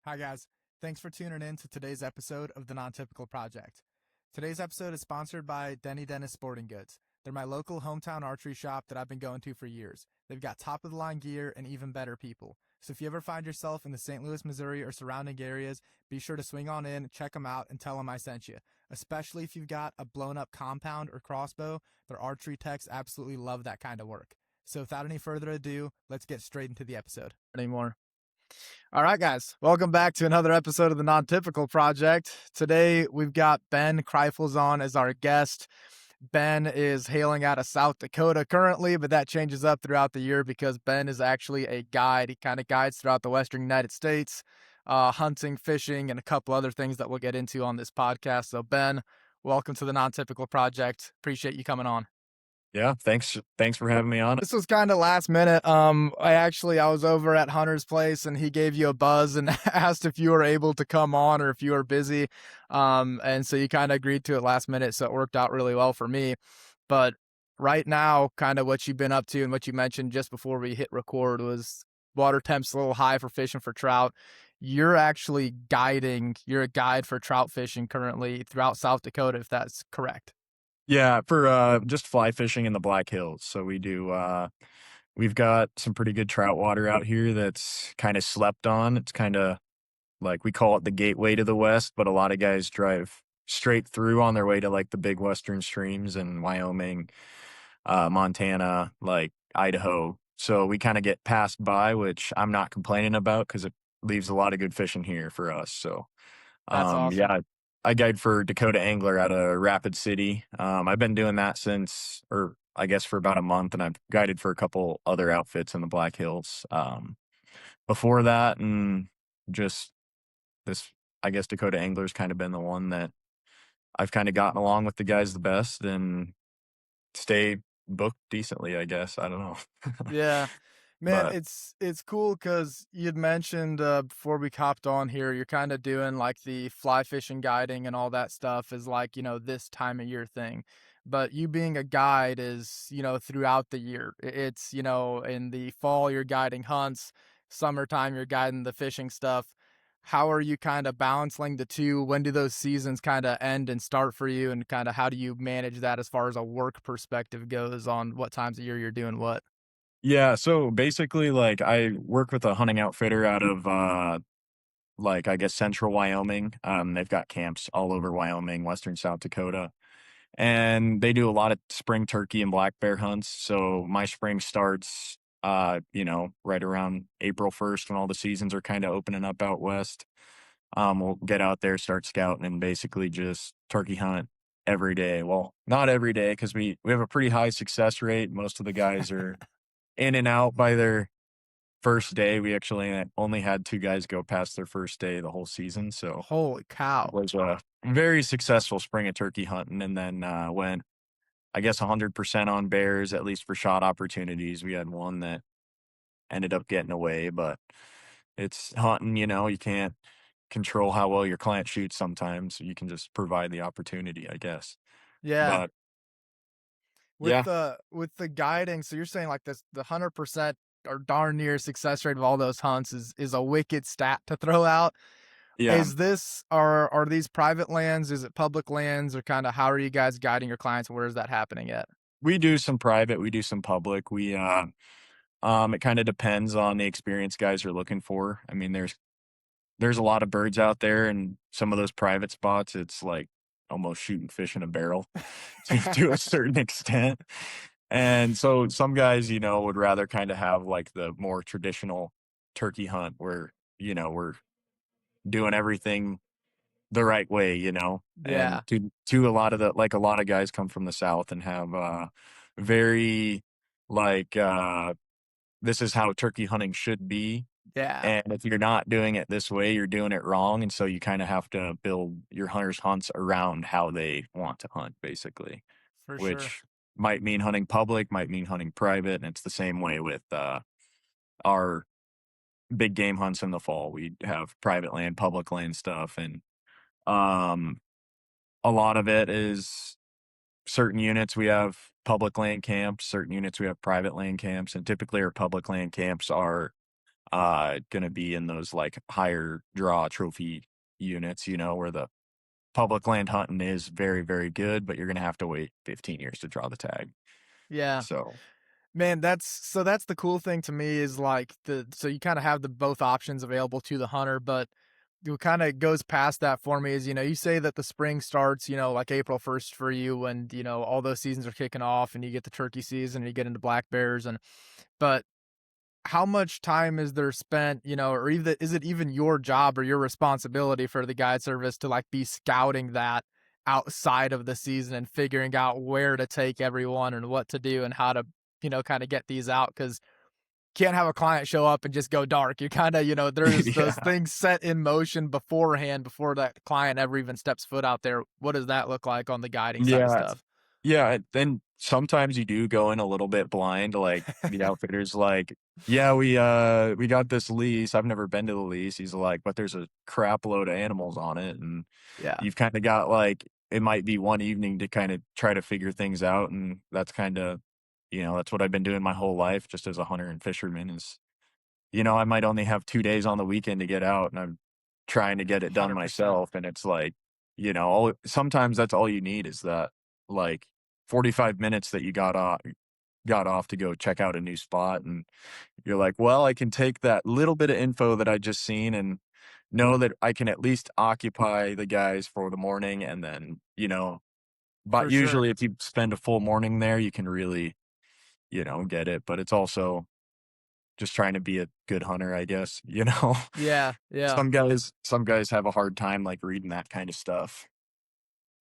Hi, guys. Thanks for tuning in to today's episode of the Non-Typical Project. Today's episode is sponsored by Denny Dennis Sporting Goods. They're my local hometown archery shop that I've been going to for years. They've got top-of-the-line gear and even better people. So if you ever find yourself in the St. Louis, Missouri, or surrounding areas, be sure to swing on in, check them out, and tell them I sent you. Especially if you've got a blown-up compound or crossbow, their archery techs absolutely love that kind of work. So without any further ado, let's get straight into the episode. Anymore. All right, guys, welcome back to another episode of the Non-Typical Project. Today, we've got Ben Kreifels on as our guest. Ben is hailing out of South Dakota currently, but that changes up throughout the year because Ben is actually a guide. He kind of guides throughout the Western United States, hunting, fishing, and a couple other things that we'll get into on this podcast. So, Ben, welcome to the Non-Typical Project. Appreciate you coming on. Yeah, thanks for having me on. This was kind of last minute. I was over at Hunter's place and he gave you a buzz and asked if you were able to come on or if you were busy. And so you kind of agreed to it last minute. So it worked out really well for me. But right now, kind of what you've been up to and what you mentioned just before we hit record was water temp's a little high for fishing for trout. You're actually you're a guide for trout fishing currently throughout South Dakota, if that's correct. Yeah, for just fly fishing in the Black Hills. So we've got some pretty good trout water out here that's kind of slept on. It's kind of like we call it the gateway to the West, but a lot of guys drive straight through on their way to like the big Western streams in Wyoming, Montana, like Idaho. So we kind of get passed by, which I'm not complaining about because it leaves a lot of good fishing here for us. So That's awesome. yeah, I guide for Dakota Angler out of Rapid City. I've been doing that or I guess for about a month, and I've guided for a couple other outfits in the Black Hills. Before that, and just this, I guess Dakota Angler's kind of been the one that I've kind of gotten along with the guys the best and stay booked decently, I guess. I don't know. Yeah. Man, But it's cool because you'd mentioned before we hopped on here, you're kind of doing like the fly fishing guiding and all that stuff is like, this time of year thing. But you being a guide is, throughout the year. It's, in the fall you're guiding hunts, summertime you're guiding the fishing stuff. How are you kind of balancing the two? When do those seasons kind of end and start for you? And kind of how do you manage that as far as a work perspective goes on what times of year you're doing what? yeah, so basically, like I work with a hunting outfitter out of like I guess central Wyoming. They've got camps all over Wyoming, western South Dakota, and they do a lot of spring turkey and black bear hunts. So my spring starts, right around April 1st when all the seasons are kind of opening up out west. We'll get out there, start scouting, and basically just turkey hunt every day. Well, not every day because we have a pretty high success rate. Most of the guys are in and out by their first day. We actually only had two guys go past their first day the whole season. So Holy it cow. was a very successful spring of turkey hunting. And then went, I guess, 100% on bears, at least for shot opportunities. We had one that ended up getting away, but it's hunting, you can't control how well your client shoots sometimes. You can just provide the opportunity, I guess. Yeah. But With yeah, the guiding, so you're saying like this the 100% or darn near success rate of all those hunts is a wicked stat to throw out. yeah. Is this are these private lands? Is it public lands? Or kind of how are you guys guiding your clients? Where is that happening at? We do some private, we do some public. It kind of depends on the experience guys are looking for. I mean, there's a lot of birds out there, and some of those private spots, it's like almost shooting fish in a barrel to a certain extent. And so some guys, would rather kind of have like the more traditional turkey hunt where, we're doing everything the right way, Yeah. and to a lot of a lot of guys come from the South and have very like this is how turkey hunting should be. Yeah. And if you're not doing it this way, you're doing it wrong. And so you kind of have to build your hunters' hunts around how they want to hunt, basically, For sure. which might mean hunting public, might mean hunting private. And it's the same way with our big game hunts in the fall. We have private land, public land stuff. And um, a lot of it is certain units we have public land camps, certain units we have private land camps. And typically our public land camps are gonna be in those like higher draw trophy units, where the public land hunting is very, very good, but you're gonna have to wait 15 years to draw the tag. Yeah. So Man, that's the cool thing to me is like so you kind of have the both options available to the hunter, but what kind of goes past that for me is, you say that the spring starts, like April 1st for you when, all those seasons are kicking off and you get the turkey season and you get into black bears but how much time is there spent, or even is it even your job or your responsibility for the guide service to like be scouting that outside of the season and figuring out where to take everyone and what to do and how to, kind of get these out? Because can't have a client show up and just go dark. You kind of, there's those yeah. things set in motion beforehand before that client ever even steps foot out there. What does that look like on the guiding side of Yeah. stuff? Yeah, then sometimes you do go in a little bit blind, like the outfitter's like, "Yeah, we got this lease. I've never been to the lease." He's like, "But there's a crap load of animals on it." And Yeah, you've kind of got like it might be one evening to kind of try to figure things out, and that's kind of, that's what I've been doing my whole life just as a hunter and fisherman is, I might only have 2 days on the weekend to get out, and I'm trying to get it done 100%. myself, and it's like, sometimes that's all you need is that, like, 45 minutes that you got off to go check out a new spot, and you're like, "Well, I can take that little bit of info that I just seen and know that I can at least occupy the guys for the morning," and then, but For sure. usually if you spend a full morning there, you can really, get it, but it's also just trying to be a good hunter, I guess, Yeah, yeah, Some guys have a hard time, like, reading that kind of stuff,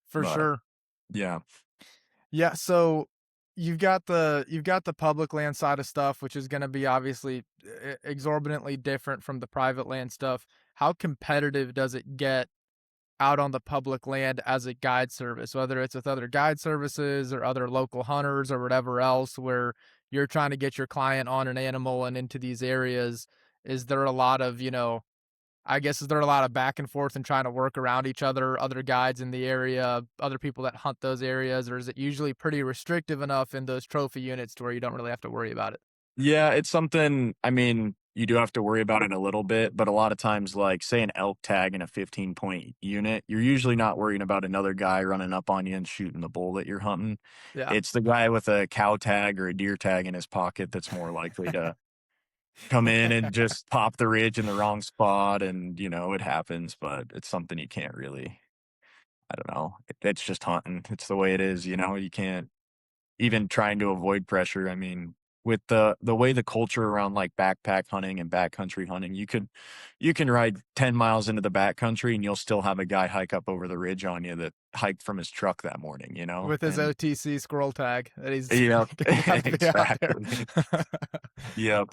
for but sure. yeah. Yeah, so you've got the public land side of stuff, which is going to be obviously exorbitantly different from the private land stuff. How competitive does it get out on the public land as a guide service, whether it's with other guide services or other local hunters or whatever else, where you're trying to get your client on an animal and into these areas? Is there a lot of, I guess, is there a lot of back and forth and trying to work around each other, other guides in the area, other people that hunt those areas, or is it usually pretty restrictive enough in those trophy units to where you don't really have to worry about it? Yeah, it's something, I mean, you do have to worry about it a little bit, but a lot of times, like, say an elk tag in a 15-point unit, you're usually not worrying about another guy running up on you and shooting the bull that you're hunting. Yeah. It's the guy with a cow tag or a deer tag in his pocket that's more likely to come in and just pop the ridge in the wrong spot, and, it happens, but it's something you can't really, I don't know. It's just hunting. It's the way it is, you can't even trying to avoid pressure. I mean, with the way the culture around like backpack hunting and backcountry hunting, you can ride 10 miles into the backcountry and you'll still have a guy hike up over the ridge on you that hiked from his truck that morning. With his And OTC squirrel tag that he's yeah, got to be out there. exactly. Yep.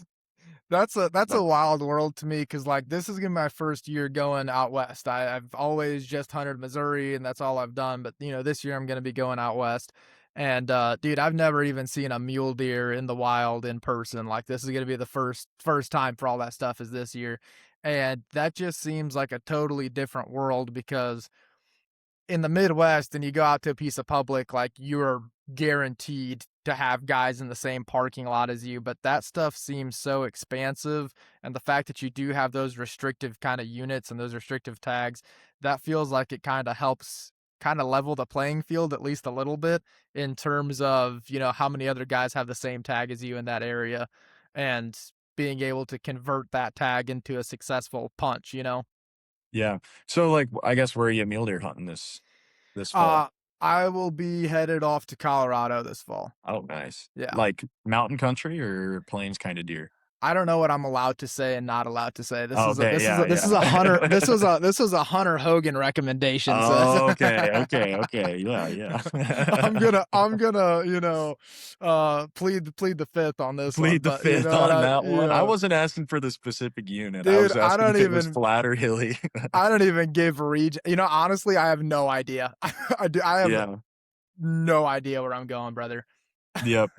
That's a But wild world to me because like this is gonna be my first year going out west. I've always just hunted Missouri and that's all I've done. But this year I'm gonna be going out west. And dude, I've never even seen a mule deer in the wild in person. Like this is gonna be the first time for all that stuff is this year. And that just seems like a totally different world because in the Midwest and you go out to a piece of public, like you're guaranteed to have guys in the same parking lot as you. But that stuff seems so expansive. And the fact that you do have those restrictive kind of units and those restrictive tags, that feels like it kind of helps kind of level the playing field at least a little bit in terms of, how many other guys have the same tag as you in that area and being able to convert that tag into a successful punch. yeah. So like I guess where are you mule deer hunting this fall? Uh, I will be headed off to Colorado this fall. Oh, nice. Yeah. Like mountain country or plains kind of deer? I don't know what I'm allowed to say and not allowed to say. This Oh, is a okay, this is yeah, a this is a hunter yeah. this was a Hunter Hogan recommendation. So Oh, okay, okay, okay. Yeah, I'm yeah. gonna plead the fifth on this one. Plead the But you fifth know what on I that one. I yeah. wasn't asking for the specific unit. I Dude, was asking if it was flat or hilly. I don't even give region. Honestly, I have no idea. I have Yeah. no idea where I'm going, brother. Yep.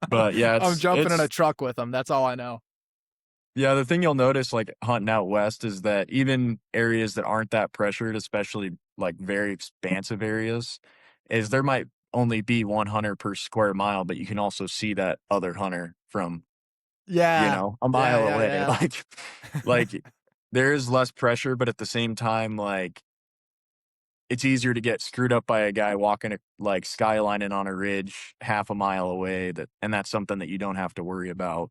But yeah, I'm it's jumping in a it's truck with them. That's all I know. yeah, the thing you'll notice like hunting out west is that even areas that aren't that pressured, especially like very expansive areas, is there might only be one hunter per square mile, but you can also see that other hunter from Yeah. a Yeah, mile yeah, away. yeah. Like there is less pressure, but at the same time, like it's easier to get screwed up by a guy walking like skylining on a ridge half a mile away and that's something that you don't have to worry about.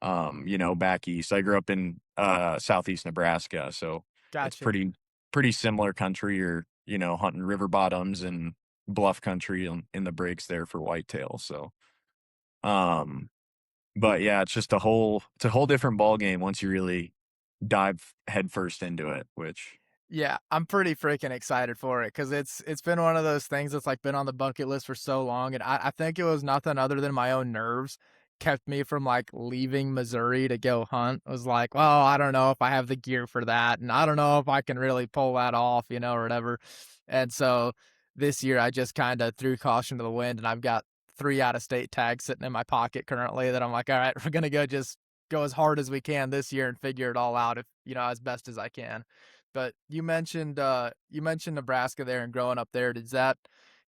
Back east. I grew up in southeast Nebraska, so it's Gotcha. pretty similar country or, hunting river bottoms and bluff country in the breaks there for whitetail. So um but yeah, it's a whole different ball game once you really dive headfirst into it, which Yeah, I'm pretty freaking excited for it because it's been one of those things that's like been on the bucket list for so long, and I think it was nothing other than my own nerves kept me from like leaving Missouri to go hunt. I was like, well, I don't know if I have the gear for that, and I don't know if I can really pull that off, or whatever. And so this year I just kind of threw caution to the wind, and I've got 3 out-of-state tags sitting in my pocket currently that I'm like, all right, we're gonna go as hard as we can this year and figure it all out if as best as I can. But you mentioned Nebraska there and growing up there. Is that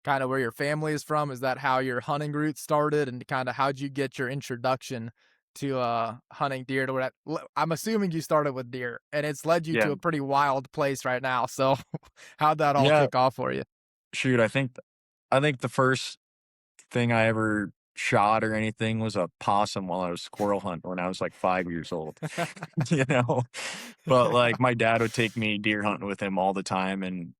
kind of where your family is from? Is that how your hunting roots started? And kind of how'd you get your introduction to hunting deer? I'm assuming you started with deer, and it's led you yeah. to a pretty wild place right now. So how'd that all Yeah, kick off for you? shoot, I think the first thing I ever shot or anything was a possum while I was squirrel hunting when I was like 5 years old. you know? But like my dad would take me deer hunting with him all the time and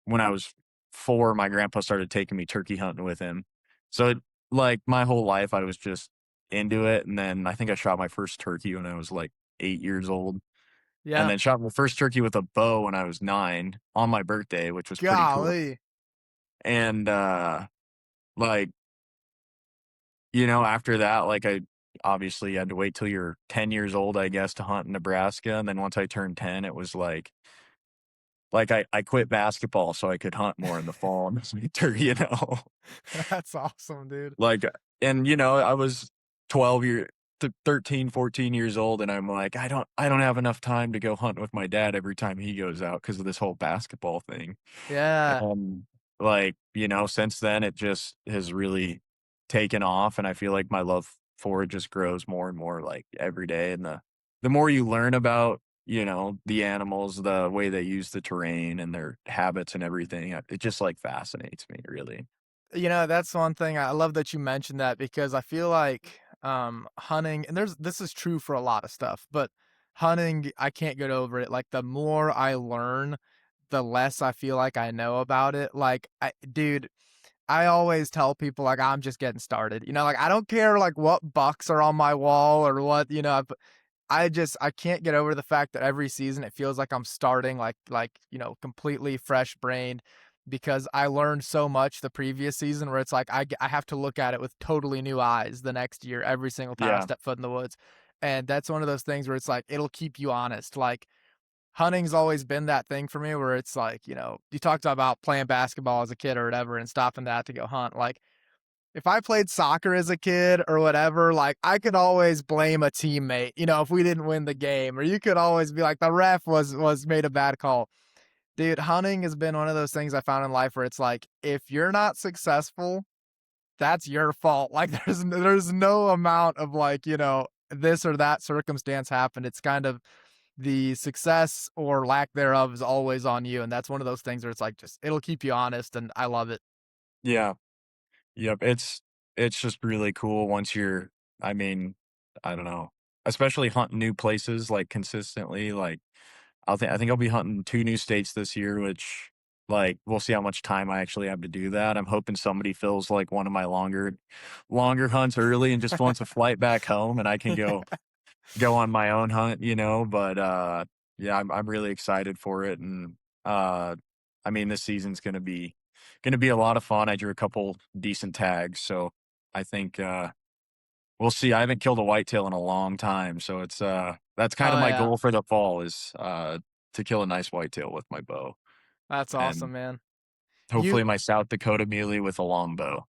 when I was 4, my grandpa started taking me turkey hunting with him. So like my whole life I was just into it, and then I think I shot my first turkey when I was like 8 years old, and Yeah, then shot my first turkey with a bow when I was 9 on my birthday, which was pretty cool. golly, And like after that, like I obviously had to wait till you're 10 years old, I guess, to hunt in Nebraska. And then once I turned 10, it was like I quit basketball so I could hunt more in the fall and this winter, that's awesome, dude. like, and I was 13, 14 years old. And I'm like, I don't have enough time to go hunt with my dad every time he goes out because of this whole basketball thing. Yeah. Like, since then it just has really taken off, and I feel like my love for it just grows more and more like every day. And the more you learn about, the animals, the way they use the terrain and their habits and everything, it just like fascinates me really. That's one thing I love that you mentioned that because I feel like hunting and this is true for a lot of stuff, but hunting I can't get over it. Like the more I learn, the less I feel like I know about it. Dude, I always tell people like I'm just getting started. Like I don't care like what bucks are on my wall or what, I can't get over the fact that every season it feels like I'm starting completely fresh brained because I learned so much the previous season where it's like I have to look at it with totally new eyes the next year every single time I Yeah. step foot in the woods. And that's one of those things where it's like it'll keep you honest. Like hunting's always been that thing for me where it's like, you talked about playing basketball as a kid or whatever and stopping that to go hunt. Like if I played soccer as a kid or whatever, like I could always blame a teammate, if we didn't win the game, or you could always be like the ref was made a bad call. Dude, hunting has been one of those things I found in life where it's like if you're not successful, that's your fault. Like there's no amount of like, this or that circumstance happened. It's kind of the success or lack thereof is always on you. And that's one of those things where it's like just it'll keep you honest and I love it. Yeah. Yep. It's just really cool once I mean, I don't know, especially hunting new places like consistently. Like I think I'll be hunting 2 new states this year, which, like, we'll see how much time I actually have to do that. I'm hoping somebody fills, like, one of my longer hunts early and just wants a flight back home, and I can go on my own hunt, but, yeah, I'm really excited for it, and, I mean, this season's gonna be a lot of fun. I drew a couple decent tags, so I think, we'll see. I haven't killed a whitetail in a long time, so that's kind of Oh my yeah. goal for the fall is, to kill a nice whitetail with my bow, That's and awesome, man. hopefully You my South Dakota muley with a long bow.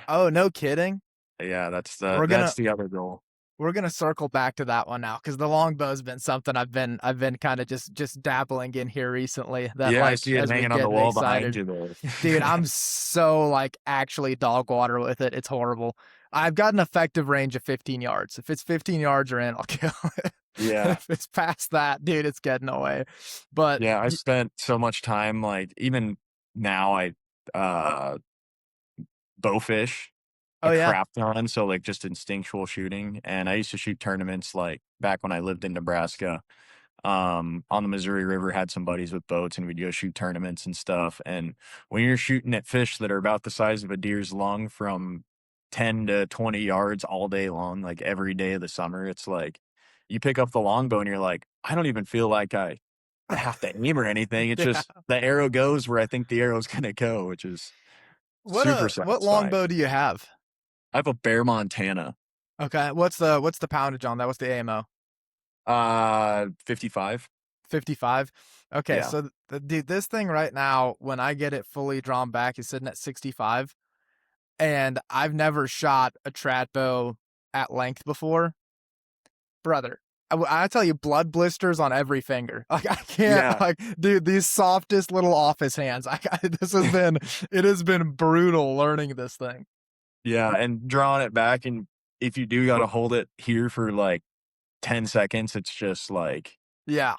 Oh, no kidding? Yeah, We're that's gonna the other goal. we're gonna circle back to that one now because the longbow's been something I've been kind of just dabbling in here recently that Yeah, I like see it as we hanging on the get me wall behind excited. you there. Dude, I'm so like actually dog water with it. It's horrible. I've got an effective range of 15 yards. If it's 15 yards or in, I'll kill it. Yeah. If it's past that, dude, it's getting away. But Yeah, I spent so much time, like, even now uh, bowfish oh a yeah, crap ton, so, like, just instinctual shooting, and I used to shoot tournaments, like, back when I lived in Nebraska, on the Missouri River, had some buddies with boats, and we'd go shoot tournaments and stuff, and when you're shooting at fish that are about the size of a deer's lung from 10 to 20 yards all day long, like, every day of the summer, it's like, you pick up the longbow and you're like, "I don't even feel like I have to aim or anything. It's yeah. just the arrow goes where I think the arrow's gonna go," which is super What satisfying. longbow do you have? I have a Bear Montana, Okay, what's the poundage on that? What's the AMO? 55. 55. Okay, Yeah. so dude, this thing right now, when I get it fully drawn back, is sitting at 65, and I've never shot a trad bow at length before, brother. I tell you, blood blisters on every finger. Like I can't, Yeah. like, dude, these softest little office hands. This has been, it has been brutal learning this thing. Yeah, and drawing it back, and if you do gotta hold it here for, like, 10 seconds, it's just like Yeah.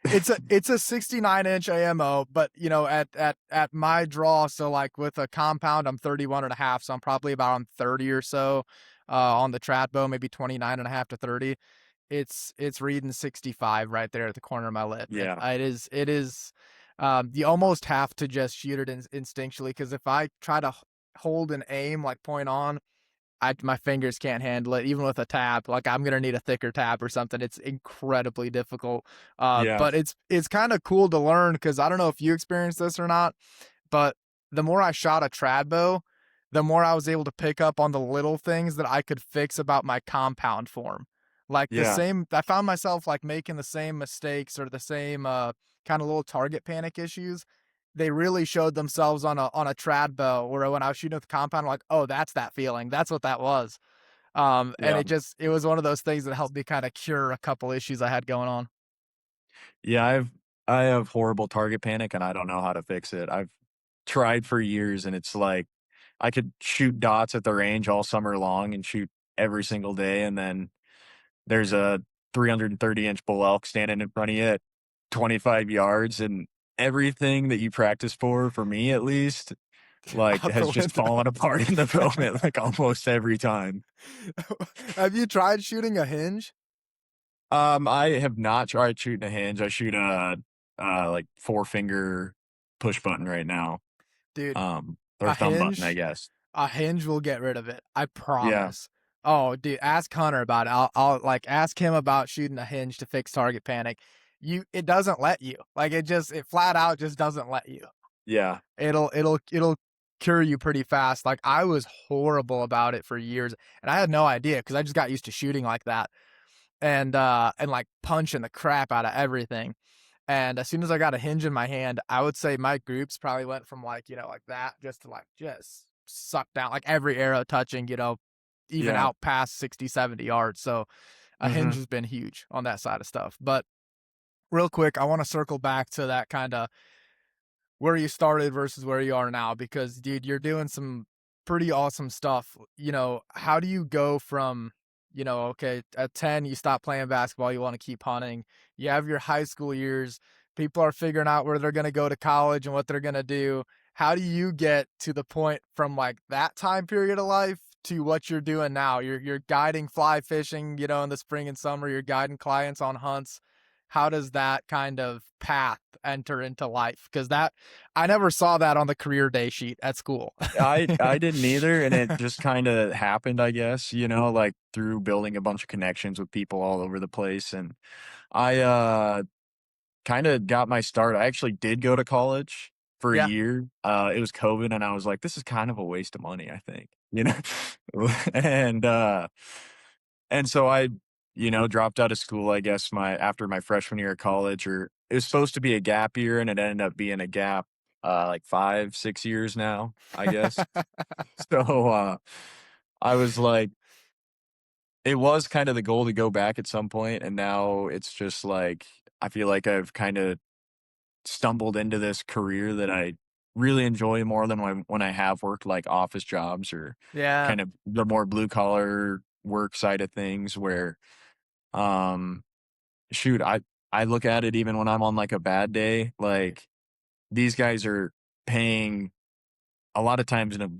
It's a 69-inch AMO, but you know, at my draw, so like with a compound, I'm 31 and a half, so I'm probably about on 30 or so on the trad bow, maybe 29 and a half to 30. It's reading 65 right there at the corner of my lip. And yeah, it is you almost have to just shoot it instinctually, because if I try to hold and aim like point on, my fingers can't handle it, even with a tab. Like I'm gonna need a thicker tab or something. It's incredibly difficult. yeah, But it's kind of cool to learn, because I don't know if you experienced this or not, but the more I shot a trad bow, the more I was able to pick up on the little things that I could fix about my compound form. Like the yeah, same, I found myself like making the same mistakes or the same kind of little target panic issues. They really showed themselves on a trad bow, where when I was shooting with the compound, I'm like, oh, that's that feeling. That's what that was. And yeah. it was one of those things that helped me kind of cure a couple issues I had going on. Yeah, I have horrible target panic, and I don't know how to fix it. I've tried for years, and it's like I could shoot dots at the range all summer long and shoot every single day, and then there's a 330-inch bull elk standing in front of you at 25 yards, and everything that you practice for me at least, like, Out has the just window. fallen apart in the moment, like, almost every time. Have you tried shooting a hinge? I have not tried shooting a hinge. I shoot like, four-finger push button right now, Dude, or a thumb button, I hinge guess. a hinge will get rid of it. I Yeah, promise. Oh, dude, ask Hunter about it. I'll like ask him about shooting a hinge to fix target panic. It doesn't let you. Like it flat out just doesn't let you. yeah, It'll cure you pretty fast. Like I was horrible about it for years, and I had no idea, because I just got used to shooting like that, and like punching the crap out of everything. And as soon as I got a hinge in my hand, I would say my groups probably went from like, like that, just to like just suck down, like every arrow touching, even yeah, out past 60, 70 yards. So a hinge mhm, has been huge on that side of stuff. But real quick, I want to circle back to that kind of where you started versus where you are now, because dude, you're doing some pretty awesome stuff. How do you go from, okay, at 10 you stop playing basketball, you want to keep hunting, you have your high school years, people are figuring out where they're going to go to college and what they're going to do. How do you get to the point from like that time period of life to what you're doing now? You're guiding fly fishing, in the spring and summer, you're guiding clients on hunts. How does that kind of path enter into life? Because that, I never saw that on the career day sheet at school. I didn't either, and it just kinda happened, I guess, like, through building a bunch of connections with people all over the place, and I, kinda got my start. I actually did go to college for a Yeah. year. It was COVID, and I was like, "This is kind of a waste of money, I think," you know? And, and so I, dropped out of school, I guess, after my freshman year of college, or it was supposed to be a gap year, and it ended up being a gap, like 5, 6 years now, I guess. So, I was like, it was kind of the goal to go back at some point, and now it's just like, I feel like I've kinda stumbled into this career that I really enjoy more than when I have worked like office jobs or Yeah, kind of the more blue collar work side of things where, um, shoot, I look at it even when I'm on like a bad day, like these guys are paying a lot of times an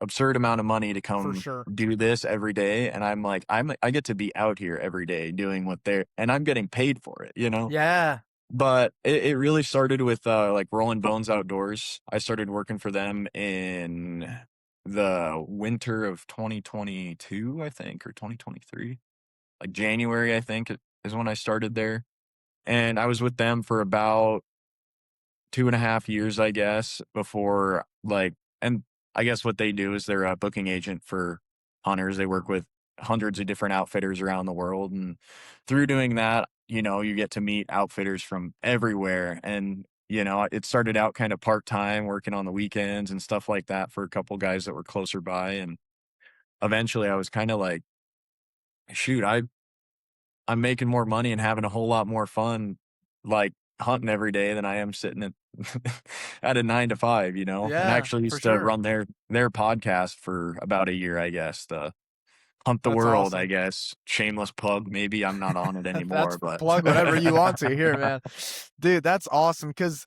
absurd amount of money to for come sure. do this every day, and I'm like, I get to be out here every day doing what they're and I'm getting paid for it, you know? Yeah, But it really started with, like, Rolling Bones Outdoors. I started working for them in the winter of 2022, I think, or 2023. Like, January, I think, is when I started there, and I was with them for about 2.5 years, I guess, before like, and I guess what they do is they're a booking agent for hunters. They work with hundreds of different outfitters around the world. And through doing that, you get to meet outfitters from everywhere. And, it started out kind of part time, working on the weekends and stuff like that for a couple guys that were closer by. And eventually I was kind of like, shoot, I'm making more money and having a whole lot more fun, like hunting every day than I am sitting at at a 9 to 5, and I yeah, actually for used to sure. run their podcast for about a year, I guess, the Hunt the That's World, I awesome. guess. Shameless plug. Maybe I'm not on it That's anymore, but plug whatever you want to here, man. Dude, that's awesome because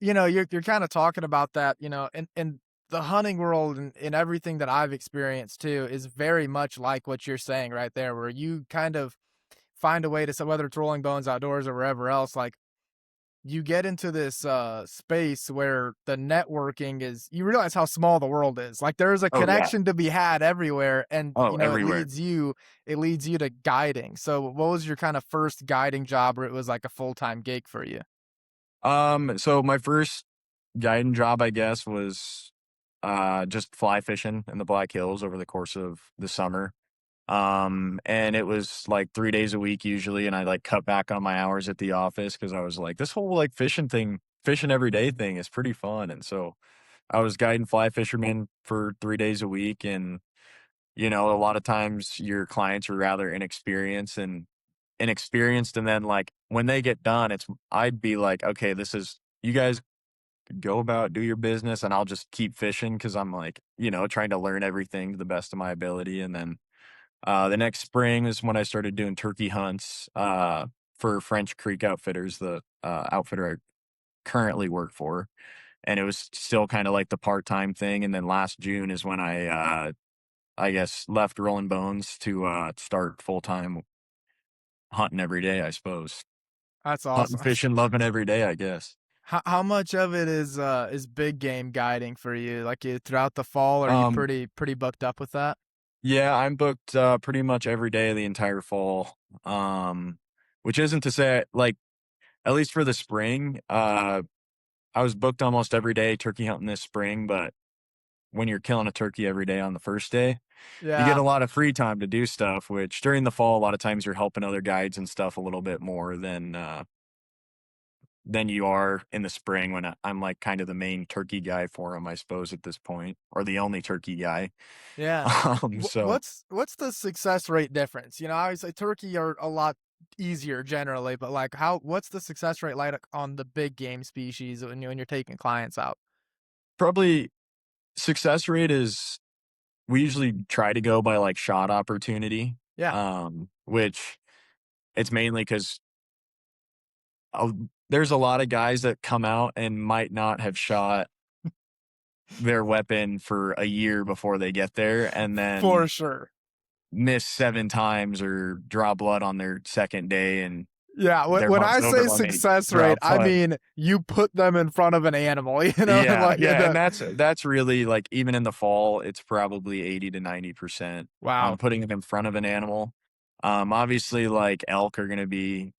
you're kind of talking about that, and the hunting world and everything that I've experienced too is very much like what you're saying right there, where you kind of find a way to, so whether it's Rolling Bones Outdoors or wherever else, like you get into this space where the networking is, you realize how small the world is. Like there's a oh yeah, connection to be had everywhere, and oh it everywhere. leads you to guiding. So what was your kind of first guiding job where it was like a full-time gig for you? So my first guiding job, I guess, was just fly fishing in the Black Hills over the course of the summer. And it was like 3 days a week usually, and I, like, cut back on my hours at the office because I was like, "This whole, like, fishing every day thing is pretty fun," and so I was guiding fly fishermen for 3 days a week, and, a lot of times your clients are rather inexperienced, and then, like, when they get done, I'd be like, "Okay, this is you guys go about, do your business, and I'll just keep fishing because 'cause I'm, like, trying to learn everything to the best of my ability, and then the next spring is when I started doing turkey hunts for French Creek Outfitters, the outfitter I currently work for. And it was still kind of like the part time thing. And then last June is when I guess, left Rolling Bones to start full time hunting every day, I suppose. That's Hunting, awesome. fishing, loving every day, I guess. How much of it is big game guiding for you? Like throughout the fall, are you Um, pretty booked up with that? yeah, I'm booked pretty much every day of the entire fall. Which isn't to say, like, at least for the spring, I was booked almost every day turkey hunting this spring, but when you're killing a turkey every day on the first day, you get Yeah, a lot of free time to do stuff, which during the fall, a lot of times you're helping other guides and stuff a little bit more than you are in the spring when I'm like kind of the main turkey guy for them, I suppose, at this point, or the only turkey guy. yeah. So What's the success rate difference? Obviously turkey are a lot easier generally, but like what's the success rate like on the big game species when you're taking clients out? probably success rate is we usually try to go by like shot opportunity, Yeah, which it's mainly because uh, there's a lot of guys that come out and might not have shot their weapon for a year before they get there and for then sure. miss 7 times or draw blood on their second day and Yeah, their when I hunt's over say when they success rate, draw I blood. mean you put them in front of an animal, and Yeah, like yeah, and the that's really, like, even in the fall, it's probably 80 to 90% on wow, putting it in front of an animal. Obviously, like, elk are gonna be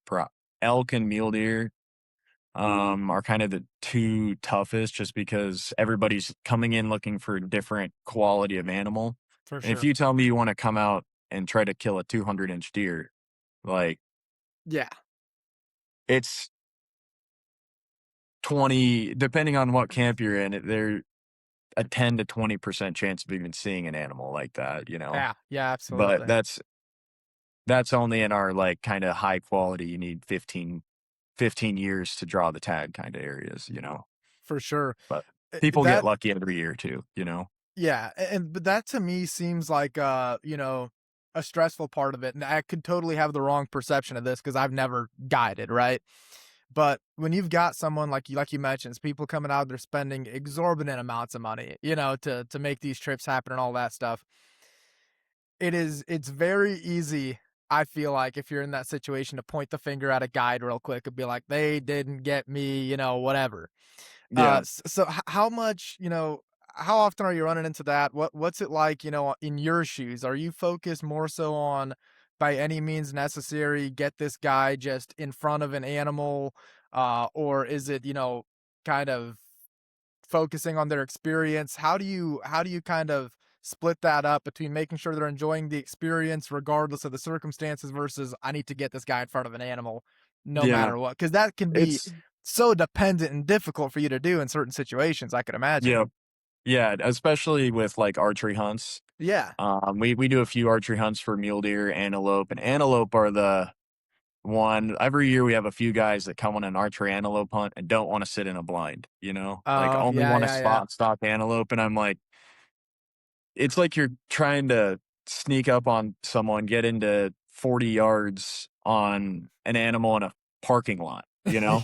elk and mule deer, are kind of the 2 toughest just because everybody's coming in looking for a different quality of animal. for And if sure. you tell me you wanna come out and try to kill a 200-inch deer, like, Yeah, it's 20 depending on what camp you're in, there a 10 to 20% chance of even seeing an animal like that, yeah, yeah, But absolutely, that's only in our, like, kinda high quality, you need 15 years to draw the tag kinda areas, for sure. But People get That lucky every year too, you know? yeah, and but that to me seems like a stressful part of it. And I could totally have the wrong perception of this because I've never guided, right? But when you've got someone like you mentioned, it's people coming out, they're spending exorbitant amounts of money, to make these trips happen and all that stuff. It's very easy, I feel like, if you're in that situation to point the finger at a guide real quick and be like, they didn't get me, whatever. Yeah. So how much, how often are you running into that? What's it like, in your shoes? Are you focused more so on by any means necessary, get this guy just in front of an animal, or is it, kind of focusing on their experience? How do you kind of split that up between making sure they're enjoying the experience regardless of the circumstances versus I need to get this guy in front of an animal no Yeah. matter what? Because that can be It's so dependent and difficult for you to do in certain situations, I could imagine. yeah. Yeah, especially with like archery hunts. Yeah. We do a few archery hunts for mule deer, antelope, and antelope are the one every year we have a few guys that come on an archery antelope hunt and don't want to sit in a blind, like Oh, only yeah, want to yeah, yeah. spot stock antelope. And I'm like, it's like you're trying to sneak up on someone, get into 40 yards on an animal in a parking lot, Yeah.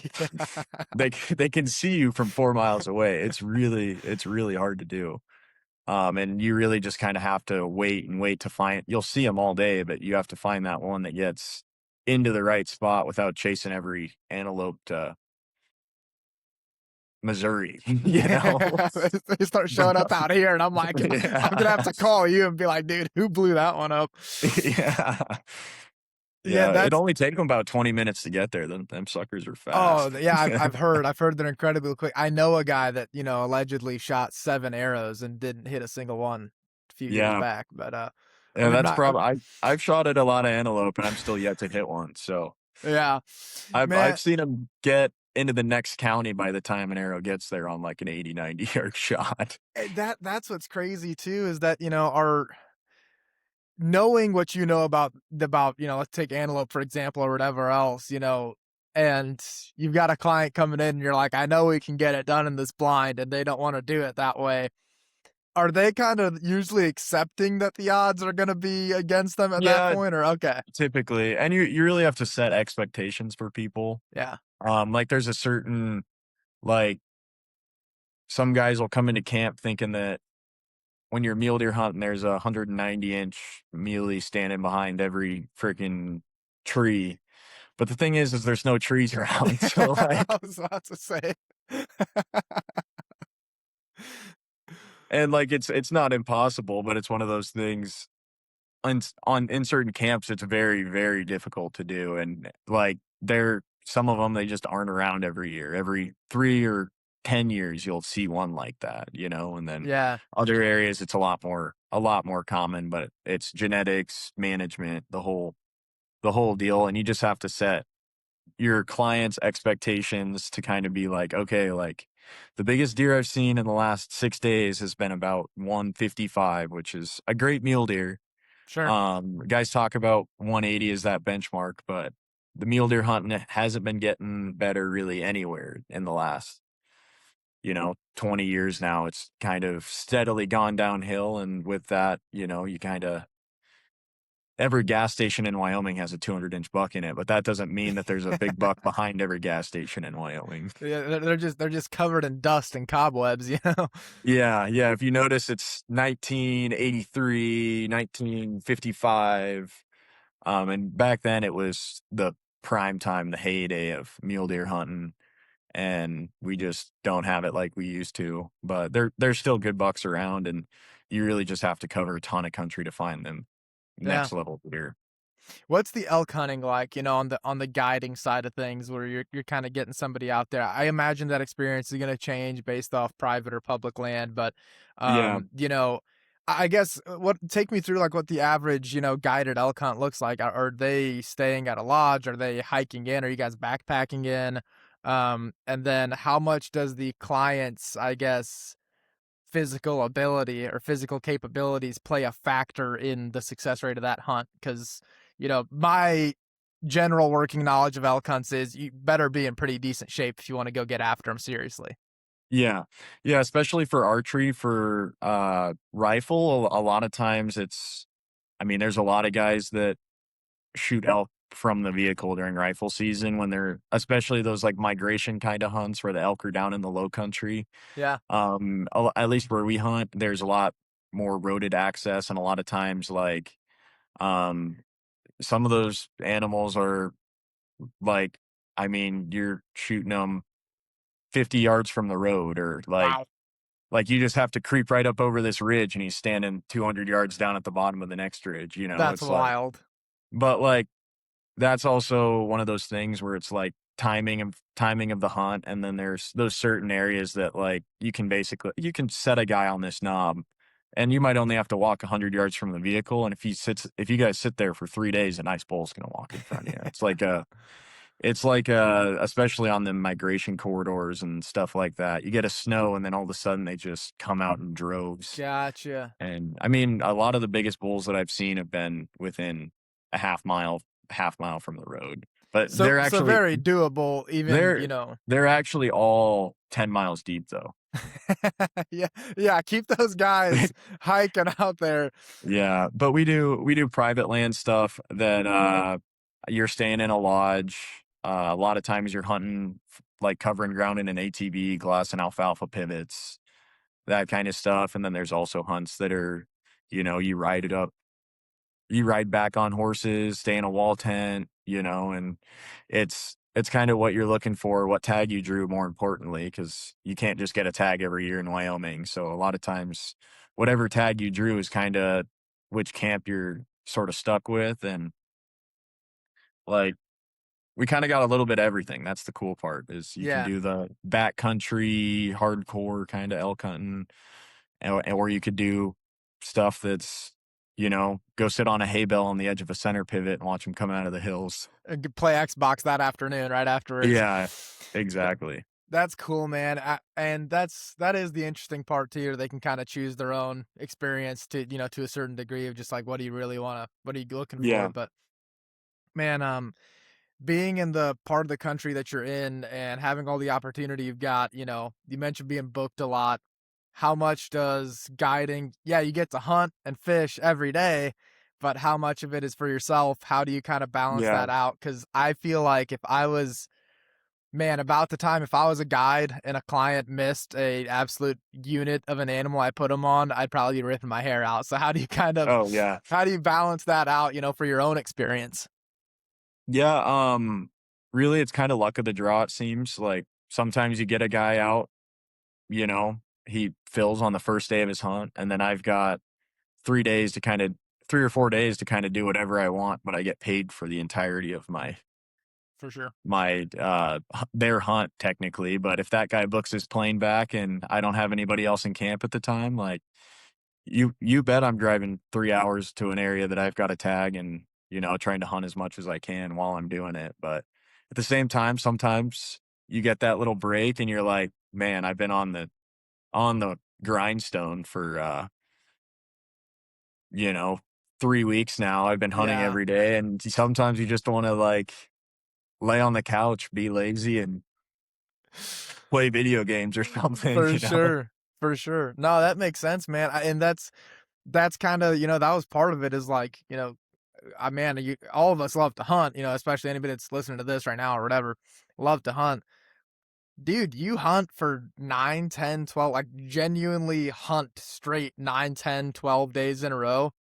they can see you from 4 miles away. It's really hard to do. And you really just kind of have to wait and wait to find, you'll see them all day, but you have to find that one that gets into the right spot without chasing every antelope to Missouri, you know? Yeah. They start showing up out here, and I'm like, I'm gonna have to Yes. call you and be like, dude, who blew that one up? Yeah. Yeah, Yeah. It that's only take them about 20 minutes to get there. Them suckers are oh, fast. yeah, I've heard they're incredibly quick. I know a guy that, allegedly shot 7 arrows and didn't hit a single one a few years Yeah. back, but, I Yeah. mean, That's not probably, I've shot at a lot of antelope and I'm still yet to hit one. So yeah. I've Man, seen them get into the next county by the time an arrow gets there on like an 80, 90 yard shot. that's what's crazy too is that, our knowing what you know about, let's take antelope for example or whatever else, and you've got a client coming in and you're like, I know we can get it done in this blind and they don't want to do it that way. Are they kind of usually accepting that the odds are going to be against them at that Yeah, point or okay? typically. And you really have to set expectations for people. Yeah. Like there's a certain, like, some guys will come into camp thinking that when you're mule deer hunting, there's a 190-inch muley standing behind every freaking tree. But the thing is there's no trees around. So I like, was about to say. and like it's not impossible, but it's one of those things in certain camps, it's very, very difficult to do. And like some of them, they just aren't around every year. Every 3 or 10 years, you'll see one like that, and then Yeah. other areas, it's a lot more common, but it's genetics, management, the whole deal. And you just have to set your client's expectations to kind of be like, okay, like the biggest deer I've seen in the last 6 days has been about 155, which is a great mule deer. Sure. Guys talk about 180 as that benchmark, but the mule deer hunting hasn't been getting better really anywhere in the last, 20 years now. It's kind of steadily gone downhill. And with that, you kind of, every gas station in Wyoming has a 200-inch buck in it, but that doesn't mean that there's a big buck behind every gas station in Wyoming. Yeah, they're just covered in dust and cobwebs, you know. Yeah, yeah. If you notice, it's 1983, 1955. And back then it was the prime time, the heyday of mule deer hunting, and we just don't have it like we used to. But there's still good bucks around, and you really just have to cover a ton of country to find them Yeah. next level deer. What's the elk hunting like, on the guiding side of things where you're kind of getting somebody out there? I imagine that experience is going to change based off private or public land, but Yeah, I guess what take me through like what the average, guided elk hunt looks like. Are they staying at a lodge? Are they hiking in? Are you guys backpacking in? And then how much does the client's, I guess, physical ability or physical capabilities play a factor in the success rate of that hunt? Because my general working knowledge of elk hunts is you better be in pretty decent shape if you want to go get after them seriously. Yeah. Yeah, especially for archery, for, rifle, a lot of times I mean, there's a lot of guys that shoot elk from the vehicle during rifle season when they're especially those, like, migration kinda hunts where the elk are down in the low country. Yeah. At least where we hunt, there's a lot more roaded access, and a lot of times, like, um, some of those animals are, like I mean, you're shooting them 50 yards from the road or, Wow. like, you just have to creep right up over this ridge, and he's standing 200 yards down at the bottom of the next ridge, you know? That's It's like wild. but, like, that's also one of those things where it's, like, timing of the hunt, and then there's those certain areas that, like, you can set a guy on this knob, and you might only have to walk 100 yards from the vehicle, and if you guys sit there for 3 days, a nice bull's gonna walk in front of you. Especially on the migration corridors and stuff like that, you get a snow, and then all of a sudden, they just come out in droves. Gotcha. And, I mean, a lot of the biggest bulls that I've seen have been within a half mile from the road. But So very doable even, they're they're actually all 10 miles deep, though. yeah, yeah, keep those guys hiking out there. Yeah, but we do private land stuff that, you're staying in a lodge. A lot of times you're hunting, like, covering ground in an ATV, glass and alfalfa pivots, that kinda stuff, and then there's also hunts that are, you ride back on horses, stay in a wall tent, and it's kind of what you're looking for, what tag you drew more importantly, because you can't just get a tag every year in Wyoming. So a lot of times, whatever tag you drew is kind of which camp you're sort of stuck with. And like we kind of got a little bit of everything. That's the cool part is you can Yeah. do the backcountry, hardcore kind of elk hunting, or you could do stuff that's, go sit on a hay bale on the edge of a center pivot and watch them come out of the hills. Play Xbox that afternoon right afterwards. Yeah, Th- exactly. That's cool, man. And that is the interesting part too. They can kind of choose their own experience to a certain degree of just like what do you really want to, what are you looking for? Yeah, But man, being in the part of the country that you're in and having all the opportunity you've got, you mentioned being booked a lot. How much does guiding, yeah, you get to hunt and fish every day, but how much of it is for yourself? How do you kind of balance yeah, that out? Because I feel like if I was, man, about the time if I was a guide and a client missed a absolute unit of an animal I put them on, I'd probably be ripping my hair out. So oh, yeah. how do you balance that out, for your own experience? Yeah, really, it's kinda luck of the draw, it seems, like, sometimes you get a guy out, he fills on the first day of his hunt, and then I've got 3 days to kinda 3 or 4 days to kinda do whatever I want, but I get paid for the entirety of For sure. their hunt technically. But if that guy books his plane back and I don't have anybody else in camp at the time, like, you bet I'm driving 3 hours to an area that I've got a tag and, trying to hunt as much as I can while I'm doing it. But at the same time, sometimes you get that little break and you're like, "Man, I've been on the grindstone for, you know, 3 weeks now. I've been hunting Yeah. every day," and sometimes you just wanna, like, lay on the couch, be lazy, and play video games or something, For you know? sure. For sure. No, that makes sense, man. And that's kind of, that was part of it is like, man, all of us love to hunt, especially anybody that's listening to this right now or whatever, love to hunt. Dude, you hunt for 9, 10, 12, like genuinely hunt straight 9, 10, 12 days in a row.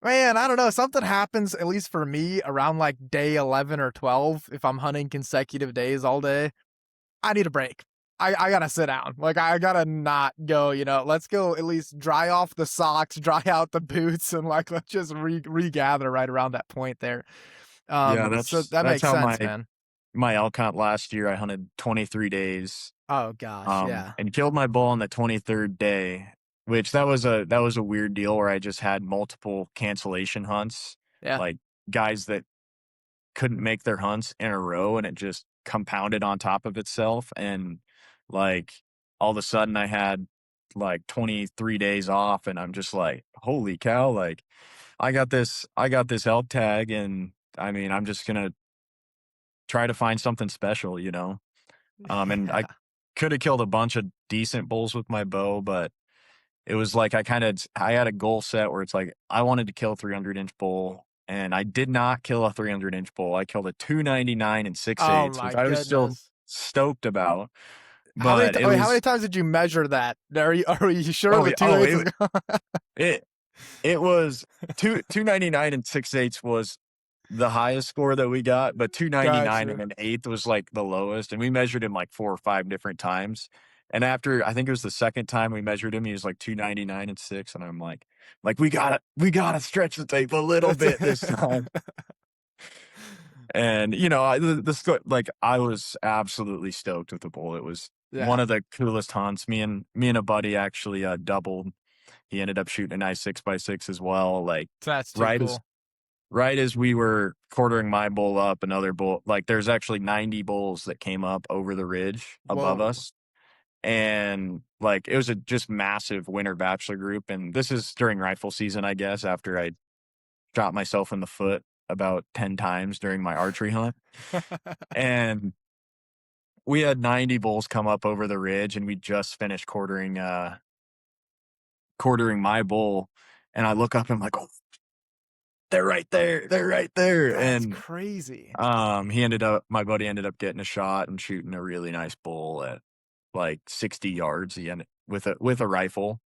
Man, I don't know. Something happens, at least for me, around like day 11 or 12, if I'm hunting consecutive days all day. I need a break. I gotta sit down. Like I gotta not go, let's go at least dry off the socks, dry out the boots, and like let's just regather right around that point there. Yeah, So that that's makes how sense, man. my elk hunt last year, I hunted 23 days, Oh gosh, yeah. and killed my bull on the 23rd day, which that was a weird deal where I just had multiple cancellation hunts, Yeah. like, guys that couldn't make their hunts in a row, and it just compounded on top of itself, and, like, all of a sudden, I had, like, 23 days off, and I'm just like, "Holy cow," like, I got this elk tag, and, I mean, I'm just gonna try to find something special, you know? And Yeah. could have killed a bunch of decent bulls with my bow, but it was like I had a goal set where it's like I wanted to kill a 300-inch bull, and I did not kill a 300-inch bull. I killed a 299 and Oh 6/8, my which I was still goodness. stoped about. How many But it wait, how many was times did you measure that? Are you sure oh the yeah, two eighths is it it was 299 and 6/8 was the highest score that we got, but 299 and gotcha. an eighth was like the lowest. And we measured him like 4 or 5 different times. And after I think it was the second time we measured him, he was like 299 and 6. And I'm like we gotta stretch the tape a little That's bit this time. And like I was absolutely stoked with the bull. It was one yeah, of the coolest hunts. Me and a buddy actually doubled. He ended up shooting a nice 6x6 as well. Like that's too right as cool. right as we were quartering my bull up, another bull, like there's actually 90 bulls that came up over the ridge above Whoa. us. And like it was a just massive winter bachelor group. And this is during rifle season, I guess, after I shot myself in the foot about 10 times during my archery hunt. And we had 90 bulls come up over the ridge, and we just finished quartering my bull. And I look up and I'm like, oh, they're right there. They're right there. That's And crazy. my buddy ended up getting a shot and shooting a really nice bull at like 60 yards. He ended with a rifle.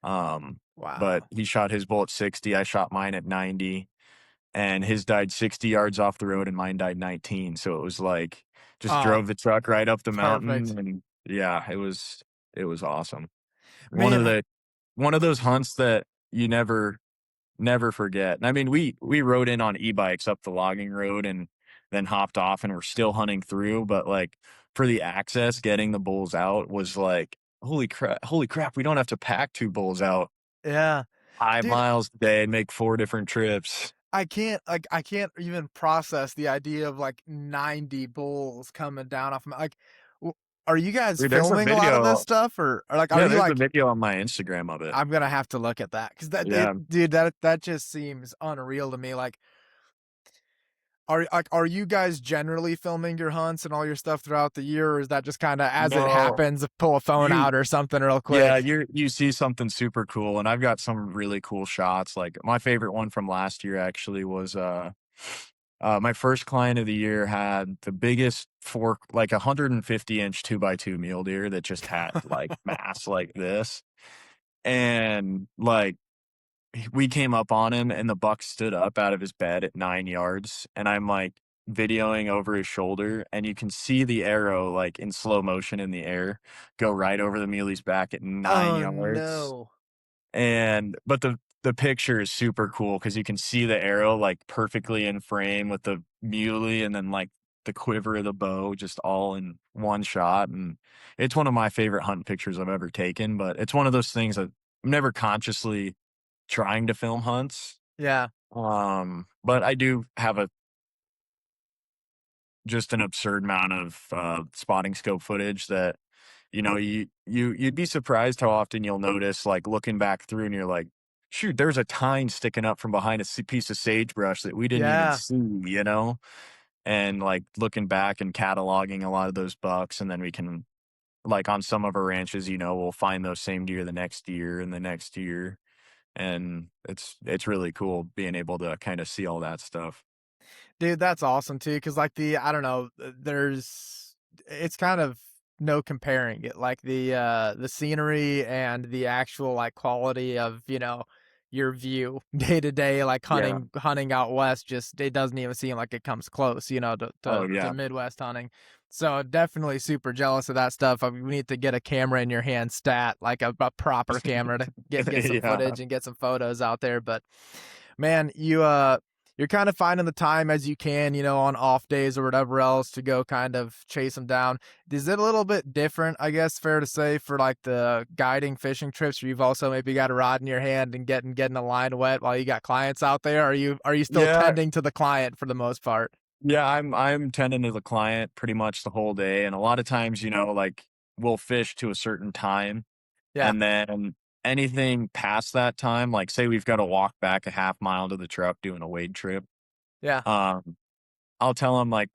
But Wow. he shot his bull at 60. I shot mine at 90, and his died 60 yards off the road and mine died 19. So it was like just Oh, drove the truck right up the perfect. mountain. And yeah, it was awesome. One Man, of the one of those hunts that you never forget. And I mean, we rode in on e-bikes up the logging road and then hopped off, and we're still hunting through. But like for the access, getting the bulls out was like, holy crap, we don't have to pack 2 bulls out yeah. five Dude, miles a day and make 4 different trips. I can't even process the idea of like 90 bulls coming down off like w- are you guys Dude, there's a filming a lot of this video. stuff or like are Yeah, you there's a like video on my Instagram of it. I'm gonna have to look at that because Yeah. dude, that just seems unreal to me. Like, are you guys generally filming your hunts and all your stuff throughout the year, or is that just kind of as it No, happens, pull a phone you out or something real yeah, quick? you see something super cool, and I've got some really cool shots. Like my favorite one from last year actually was my first client of the year had the biggest fork, like 150-inch 2x2 mule deer that just had like mass like this. And like we came up on him, and the buck stood up out of his bed at 9 yards, and I'm like videoing over his shoulder, and you can see the arrow like in slow motion in the air go right over the muley's back at nine Oh yards. no. And but the picture is super cool because you can see the arrow like perfectly in frame with the muley, and then like the quiver of the bow just all in one shot. And it's one of my favorite hunt pictures I've ever taken. But it's one of those things that I'm never consciously trying to film hunts. Yeah. But I do have a just an absurd amount of spotting scope footage that you'd be surprised how often you'll notice, like looking back through, and you're like, shoot, there's a tine sticking up from behind a piece of sagebrush that we didn't even Yeah. see. And like looking back and cataloging a lot of those bucks, and then we can, like on some of our ranches, we'll find those same deer the next year and the next year. And it's really cool being able to kind of see all that stuff. Dude, that's awesome too. Cause like I don't know, it's kind of no comparing it. Like the scenery and the actual like quality of, your view day to day, like Yeah. hunting out west, just, it doesn't even seem like it comes close, Oh to yeah. Midwest hunting. So definitely super jealous of that stuff. I mean, we need to get a camera in your hand stat, like a proper camera to get some Yeah. footage and get some photos out there. But man, you're kind of finding the time as you can, on off days or whatever else to go kind of chase them down. Is it a little bit different, I guess, fair to say, for like the guiding fishing trips where you've also maybe got a rod in your hand and getting the line wet while you got clients out there? Are you still Yeah. tending to the client for the most part? Yeah, I'm tending to the client pretty much the whole day. And a lot of times, like we'll fish to a certain time, Yeah, and then anything past that time, like say we've got to walk back a half mile to the truck doing a wade trip. yeah, Um, I'll tell them like,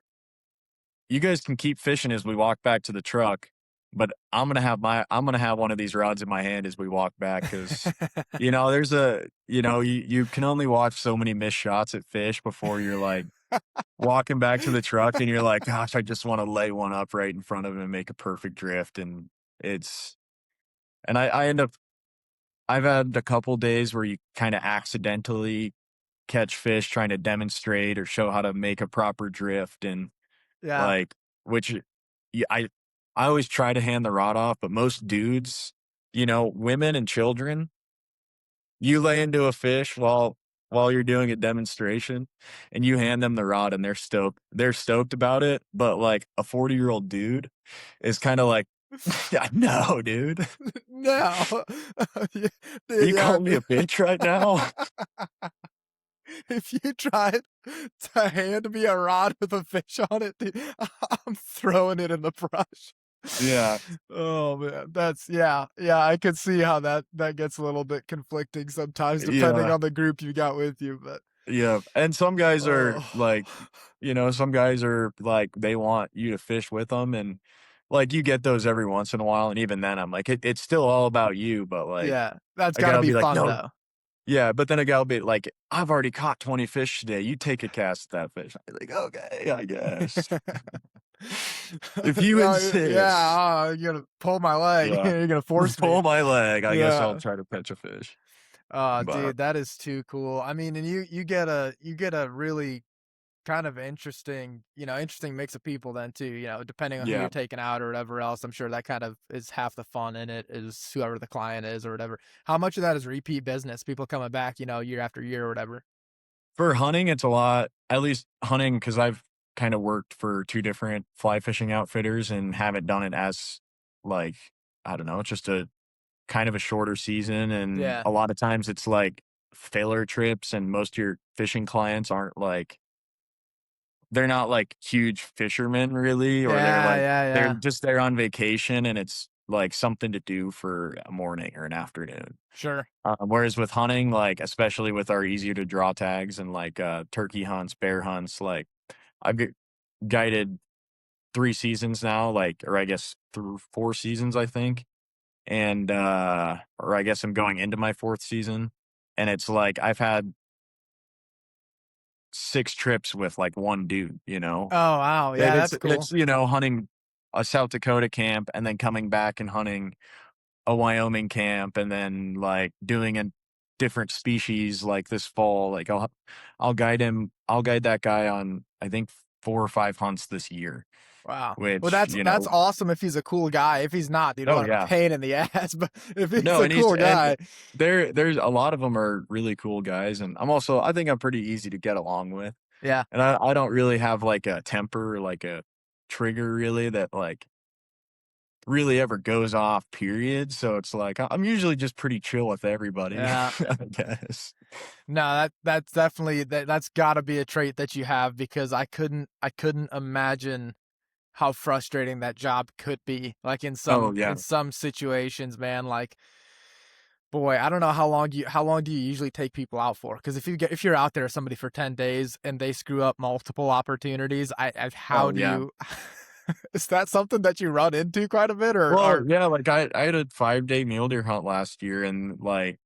you guys can keep fishing as we walk back to the truck. but I'm gonna have one of these rods in my hand as we walk back because there's you can only watch so many missed shots at fish before you're like walking back to the truck and you're like, gosh, I just want to lay one up right in front of him and make a perfect drift. And it's and I end up I've had a couple days where you kind of accidentally catch fish trying to demonstrate or show how to make a proper drift and Yeah. like which yeah, I always try to hand the rod off, but most dudes, women and children, you lay into a fish while you're doing a demonstration and you hand them the rod and they're stoked. They're stoked about it, but like a 40-year-old dude is kind of like, no, dude. Are No. Yeah, you yeah. calling me a bitch right now? If you tried to hand me a rod with a fish on it, dude, I'm throwing it in the brush. Yeah. Oh man, yeah. I could see how that gets a little bit conflicting sometimes, depending Yeah. on the group you got with you. But Yeah. And some guys are like, oh, some guys are like, they want you to fish with them. And like, you get those every once in a while. And even then, I'm like, it's still all about you. But like, yeah, that's I got to gotta be be like, fun no. though. Yeah. But then a guy will be like, I've already caught 20 fish today. You take a cast at that fish. I'm like, okay, I guess. If you insist. Yeah, you're gonna pull my leg. Yeah. You're gonna force me. Pull my leg. I guess I'll Yeah. try to catch a fish. Oh, But dude, that is too cool. I mean, and you get a really kind of interesting mix of people then too, depending on who you're yeah, taking out or whatever else. I'm sure that kind of is half the fun in it is whoever the client is or whatever. How much of that is repeat business? People coming back, year after year or whatever. for hunting, it's a lot, at least hunting, because I've kind of worked for two different fly fishing outfitters and haven't done it as like, I don't know, it's just a kind of a shorter season. And Yeah. a lot of times it's like filler trips, and most of your fishing clients aren't like, they're not like huge fishermen really, or Yeah, yeah, they're yeah. just there on vacation and it's like something to do for a morning or an afternoon. Sure. Whereas with hunting, like especially with our easier to draw tags and like turkey hunts, bear hunts, like I've guided 3 seasons now, like or I guess through 4 seasons, I think, and or I guess I'm going into my fourth season, and it's like I've had 6 trips with like one dude, Oh, wow. and Yeah, it's that's cool. it's hunting a South Dakota camp and then coming back and hunting a Wyoming camp and then like doing a different species like this fall. Like I'll guide that guy on I think 4 or 5 hunts this year, Wow. Well, which, that's awesome if he's a cool guy. If he's not, dude, oh what a yeah. pain in the ass. But if he's No, a and he's cool and guy, there's a lot of them are really cool guys, and I think I'm pretty easy to get along with. yeah. And I don't really have like a temper, like a trigger really that like really ever goes off, period. So it's like I'm usually just pretty chill with everybody, Yeah. I guess. No, that's definitely that's got to be a trait that you have because I couldn't imagine how frustrating that job could be. Like in Oh some yeah. in some situations, man, like boy, I don't know how long do you usually take people out for? Because if you're out there with somebody for 10 days and they screw up multiple opportunities, how Oh do yeah. you is that something that you run into quite a bit Well, or yeah, like I had a 5-day mule deer hunt last year, and like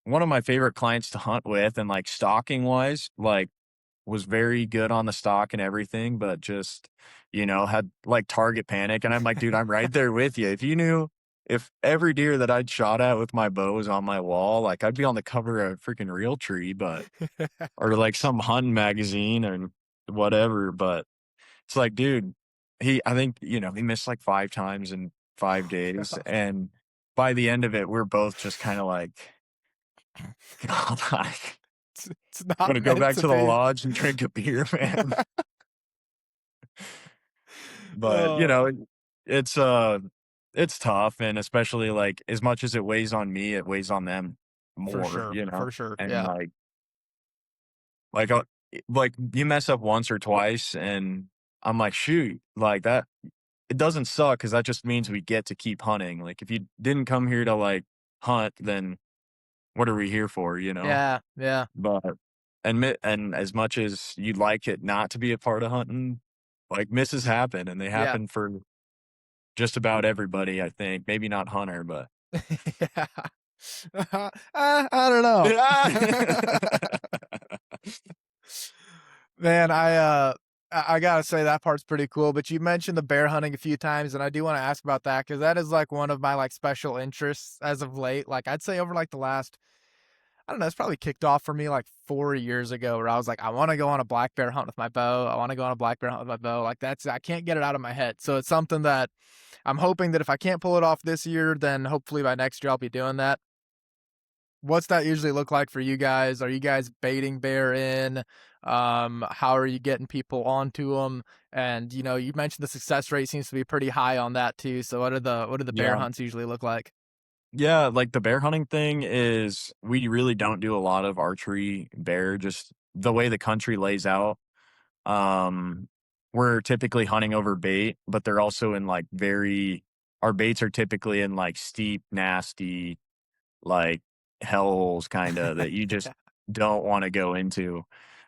one of my favorite clients to hunt with, and like stalking wise, like was very good on the stock and everything, but just, had like target panic. And I'm like, dude, I'm right there with you. If every deer that I'd shot at with my bow was on my wall, like I'd be on the cover of a freaking Real Tree, or like some hunting magazine or whatever. But it's like, dude, I think, he missed like 5 times in 5 days. And by the end of it, we're both just kind of like, God, I'm it's not going to go meant back to to the be. lodge and drink a beer, man. But, Oh, it's tough, and especially, like, as much as it weighs on me, it weighs on them for more, sure, for sure. and, Yeah. like, uh, like, you mess up once or twice, and I'm like, "Shoot," like, that it doesn't suck because that just means we get to keep hunting. Like, if you didn't come here to, like, hunt, then what are we here for, you know? Yeah, yeah. But and as much as you'd like it not to be a part of hunting, like, misses happen, and they Yeah. happen for just about everybody, I think. Maybe not Hunter, but Yeah. I don't know. Man, I gotta say that part's pretty cool, but you mentioned the bear hunting a few times, and I do wanna ask about that because that is, like, one of my, like, special interests as of late. Like, I'd say over, like, the last I don't know, it's probably kicked off for me, like, 4 years ago where I was like, "I wanna go on a black bear hunt with my bow. I wanna go on a black bear hunt with my bow." Like, that's I can't get it out of my head. So it's something that I'm hoping that if I can't pull it off this year, then hopefully by next year I'll be doing that. What's that usually look like for you guys? Are you guys baiting bear in? How are you getting people onto them? And, you mentioned the success rate seems to be pretty high on that too. So what do the bear yeah. hunts usually look like? Yeah, like the bear hunting thing is we really don't do a lot of archery bear, just the way the country lays out. Um, we're typically hunting over bait, but they're also in like our baits are typically in like steep, nasty, like hellholes kind of that you just Yeah. don't want to go into.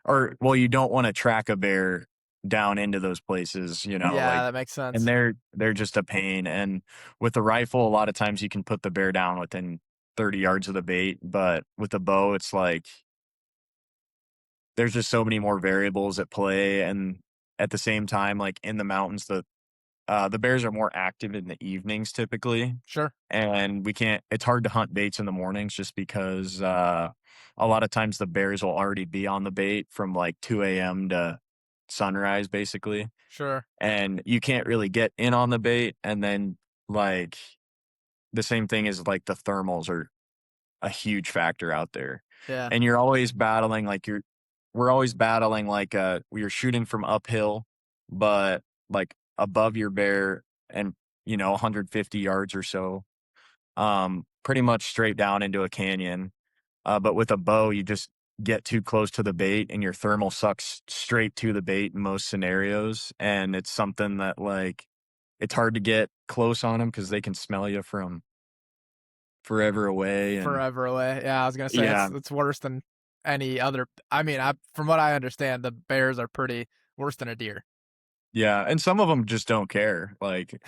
Or, well, you don't want to track a bear down into those places, Yeah, like, that makes and sense. they're just a pain. And with the rifle, a lot of times you can put the bear down within 30 yards of the bait, but with the bow, it's like there's just so many more variables at play. And at the same time, like in the mountains, the bears are more active in the evenings typically, Sure. and we can't it's hard to hunt baits in the mornings just because, a lot of times the bears will already be on the bait from, like, 2 a.m. to sunrise, basically, Sure. and you can't really get in on the bait, and then, like, the same thing is, like, the thermals are a huge factor out there, Yeah. and you're always battling, like, we're always battling, like, you're shooting from uphill, but, like, above your bear and, 150 yards or so, pretty much straight down into a canyon. But with a bow, you just get too close to the bait and your thermal sucks straight to the bait in most scenarios. And it's something that, like, it's hard to get close on them because they can smell you from forever away. And Forever away. Yeah, I was gonna say yeah, it's worse than any other. I mean, from what I understand, the bears are pretty worse than a deer. yeah. And some of them just don't care. Like,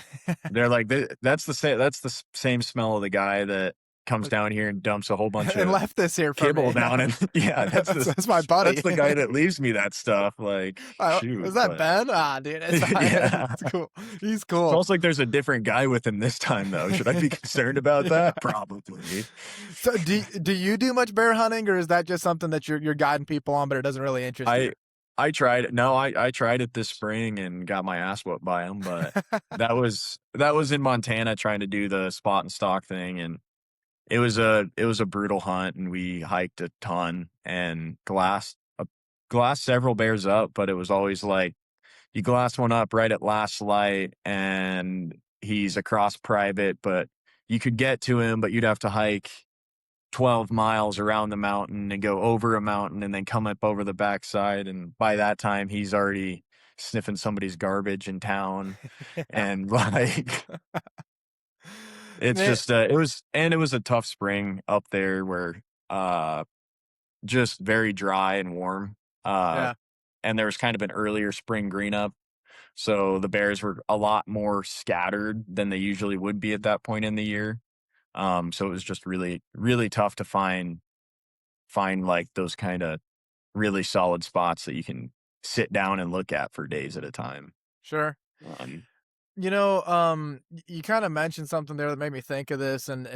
they're like, that's the same smell of the guy that comes Like, down here and dumps a whole bunch and of left this here for kibble me. down. And yeah, That's my that's buddy. the guy that leaves me that stuff. Like, Is shoot, that but Ben? Ah, dude, it's fine. yeah. It's cool. He's It's cool. almost like there's a different guy with him this time, though. Should I be concerned about Yeah. that? Probably. So do you do much bear hunting, or is that just something that you're guiding people on, but it doesn't really interest you? I I tried it. No, I tried it this spring and got my ass whooped by him, but that was in Montana trying to do the spot and stock thing, and it was a brutal hunt, and we hiked a ton and glassed several bears up, but it was always like you glass one up right at last light, and he's across private, but you could get to him, but you'd have to hike 12 miles around the mountain and go over a mountain and then come up over the backside. And by that time, he's already sniffing somebody's garbage in town. Yeah. And like, it's Man, just, it was a tough spring up there where, uh, just very dry and warm. Uh, yeah, and there was kind of an earlier spring green up. So the bears were a lot more scattered than they usually would be at that point in the year. So it was just really, really tough to find like those kind of really solid spots that you can sit down and look at for days at a time. sure. Um, You kind of mentioned something there that made me think of this, and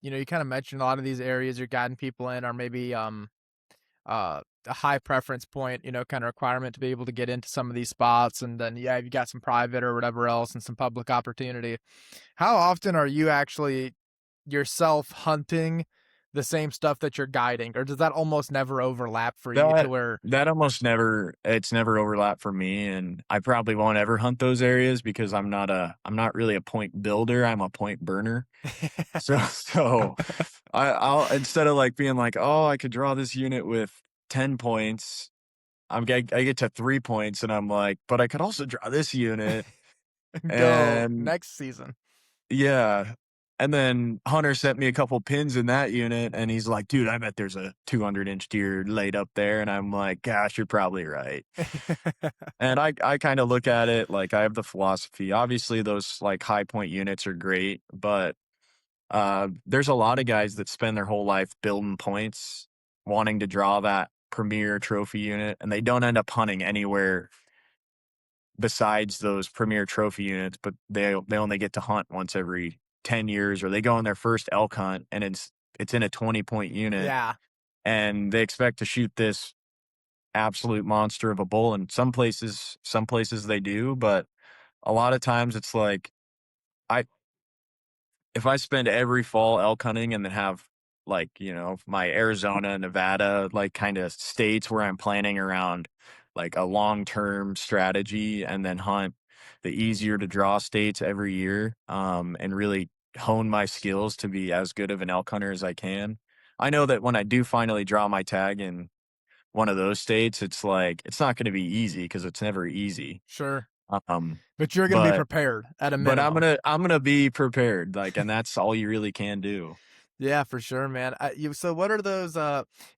you kind of mentioned a lot of these areas you're guiding people in are maybe a high preference point, kind of requirement to be able to get into some of these spots, and then yeah, you got some private or whatever else and some public opportunity. How often are you actually yourself hunting the same stuff that you're guiding, or does that almost never overlap for you to that where that almost never it's never overlapped for me, and I probably won't ever hunt those areas because I'm not really a point builder. I'm a point burner. So I'll instead of like being like, oh, I could draw this unit with 10 points. I get to 3 points and I'm like, but I could also draw this unit. go And next season? yeah. And then Hunter sent me a couple pins in that unit, and he's like, dude, I bet there's a 200-inch deer laid up there. And I'm like, gosh, you're probably right. And I kind of look at it like I have the philosophy. Obviously, those like high point units are great, but there's a lot of guys that spend their whole life building points, wanting to draw that premier trophy unit, and they don't end up hunting anywhere besides those premier trophy units, but they only get to hunt once every 10 years, or they go on their first elk hunt and it's in a 20-point unit, Yeah, and they expect to shoot this absolute monster of a bull. And some places they do, but a lot of times it's like I if I spend every fall elk hunting and then have like, my Arizona, Nevada, like kind of states where I'm planning around like a long-term strategy, and then hunt the easier to draw states every year, and really hone my skills to be as good of an elk hunter as I can. I know that when I do finally draw my tag in one of those states, it's like, it's not going to be easy because it's never easy. sure. Um, But you're going to be but prepared at a but I'm minimum. gonna I'm gonna be prepared, like, and that's all you really can do. Yeah, for sure, man. So what are those,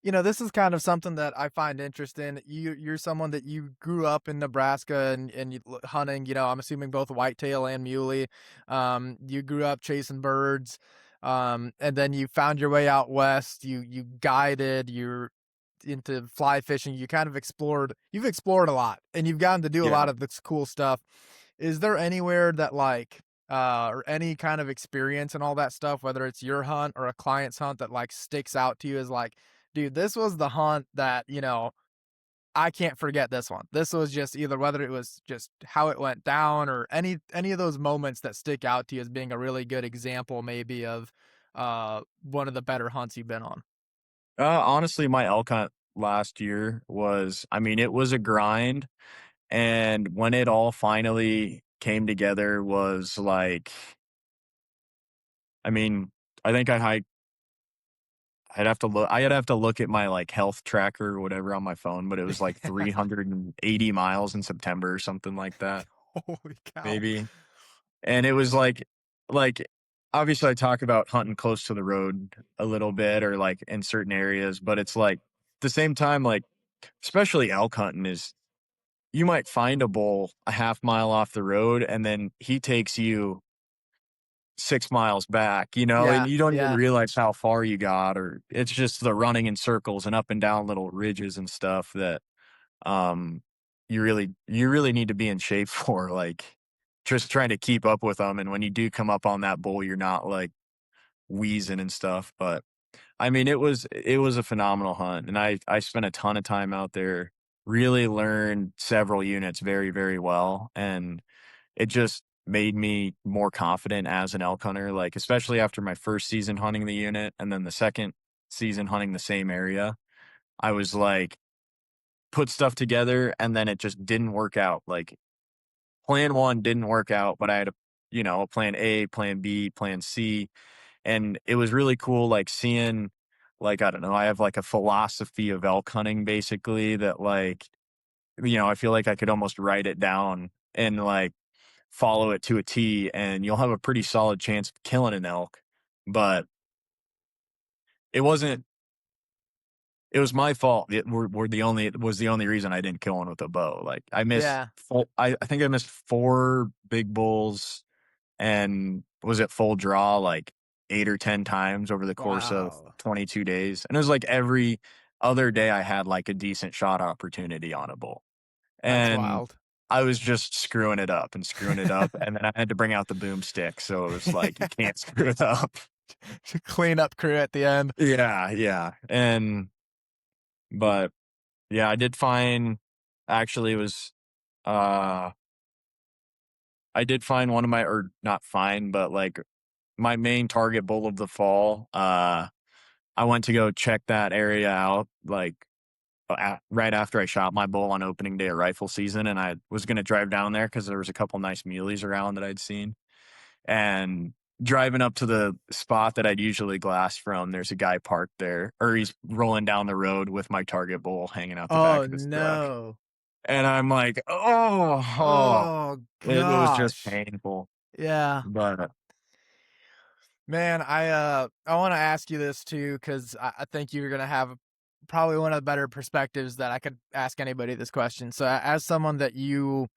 this is kind of something that I find interesting. You're someone that you grew up in Nebraska and hunting, I'm assuming both whitetail and muley. You grew up chasing birds. And then you found your way out west. You guided, you're into fly fishing. You've explored a lot and you've gotten to do a Yeah. lot of this cool stuff. Is there anywhere that or any kind of experience and all that stuff, whether it's your hunt or a client's hunt, that like sticks out to you as like, dude, this was the hunt that, I can't forget this one. This was just either whether it was just how it went down or any of those moments that stick out to you as being a really good example maybe of one of the better hunts you've been on. Honestly, my elk hunt last year was, I mean, it was a grind, and when it all finally came together was like, I mean, I think I'd have to look at my, like, health tracker or whatever on my phone, but it was like 380 miles in September or something like that, Holy cow. maybe. And it was like obviously I talk about hunting close to the road a little bit, or like in certain areas, but it's like at the same time, like especially elk hunting is, you might find a bull a half mile off the road and then he takes you 6 miles back, and Yeah, you don't even yeah. realize how far you got, or it's just the running in circles and up and down little ridges and stuff that um you really need to be in shape for, like just trying to keep up with them. And when you do come up on that bull, you're not like wheezing and stuff. But I mean, it was a phenomenal hunt, and I spent a ton of time out there, really learned several units very, very well, and it just made me more confident as an elk hunter, like especially after my first season hunting the unit and then the second season hunting the same area. I was like, put stuff together, and then it just didn't work out. Like, plan one didn't work out, but I had a plan A, plan B, plan C. And it was really cool, like seeing, like, I don't know, I have like a philosophy of elk hunting basically that, like, I feel like I could almost write it down and like follow it to a T, and you'll have a pretty solid chance of killing an elk. But it wasn't, it was my fault. It was the only reason I didn't kill one with a bow. Like, Yeah. I think I missed four big bulls, and was at full draw like 8 or 10 times over the course of Wow. 22 days. And it was like every other day I had like a decent shot opportunity on a bull. That's And wild. I was just screwing it up and screwing it up. And then I had to bring out the boomstick. So it was like, you can't screw it up. Clean up crew at the end. Yeah. Yeah. But yeah, I did find, actually, it was, uh, I did find one of my, or not find, but like my main target bull of the fall. I went to go check that area out, like right after I shot my bull on opening day of rifle season, and I was going to drive down there because there was a couple nice muleys around that I'd seen. And driving up to the spot that I'd usually glass from, there's a guy parked there, or he's rolling down the road with my target bull hanging out the back Oh of his truck. no. And I'm like, oh, Oh it was just gosh. painful. Yeah. But Man, I want to ask you this too because I think you're gonna have probably one of the better perspectives that I could ask anybody this question. So, as someone that you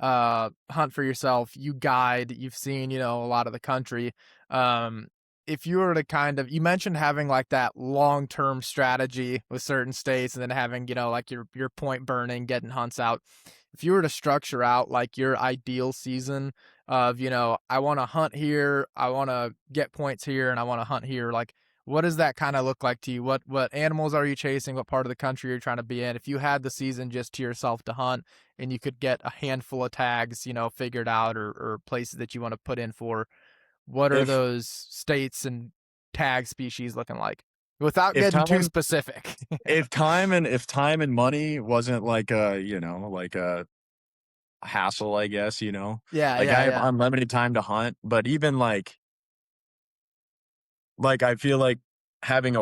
hunt for yourself, you guide, you've seen a lot of the country. Um, if you were to you mentioned having like that long term strategy with certain states, and then having like your point burning, getting hunts out. If you were to structure out like your ideal season of I want to hunt here, I want to get points here, and I want to hunt here, like what does that kind of look like to you? What animals are you chasing? What part of the country you're trying to be in? If you had the season just to yourself to hunt and you could get a handful of tags figured out, or places that you want to put in for, what are If those states and tag species looking like without if getting too time specific? if time and money wasn't like a hassle, I guess, Yeah, like yeah, I have yeah, unlimited time to hunt, but even like I feel like having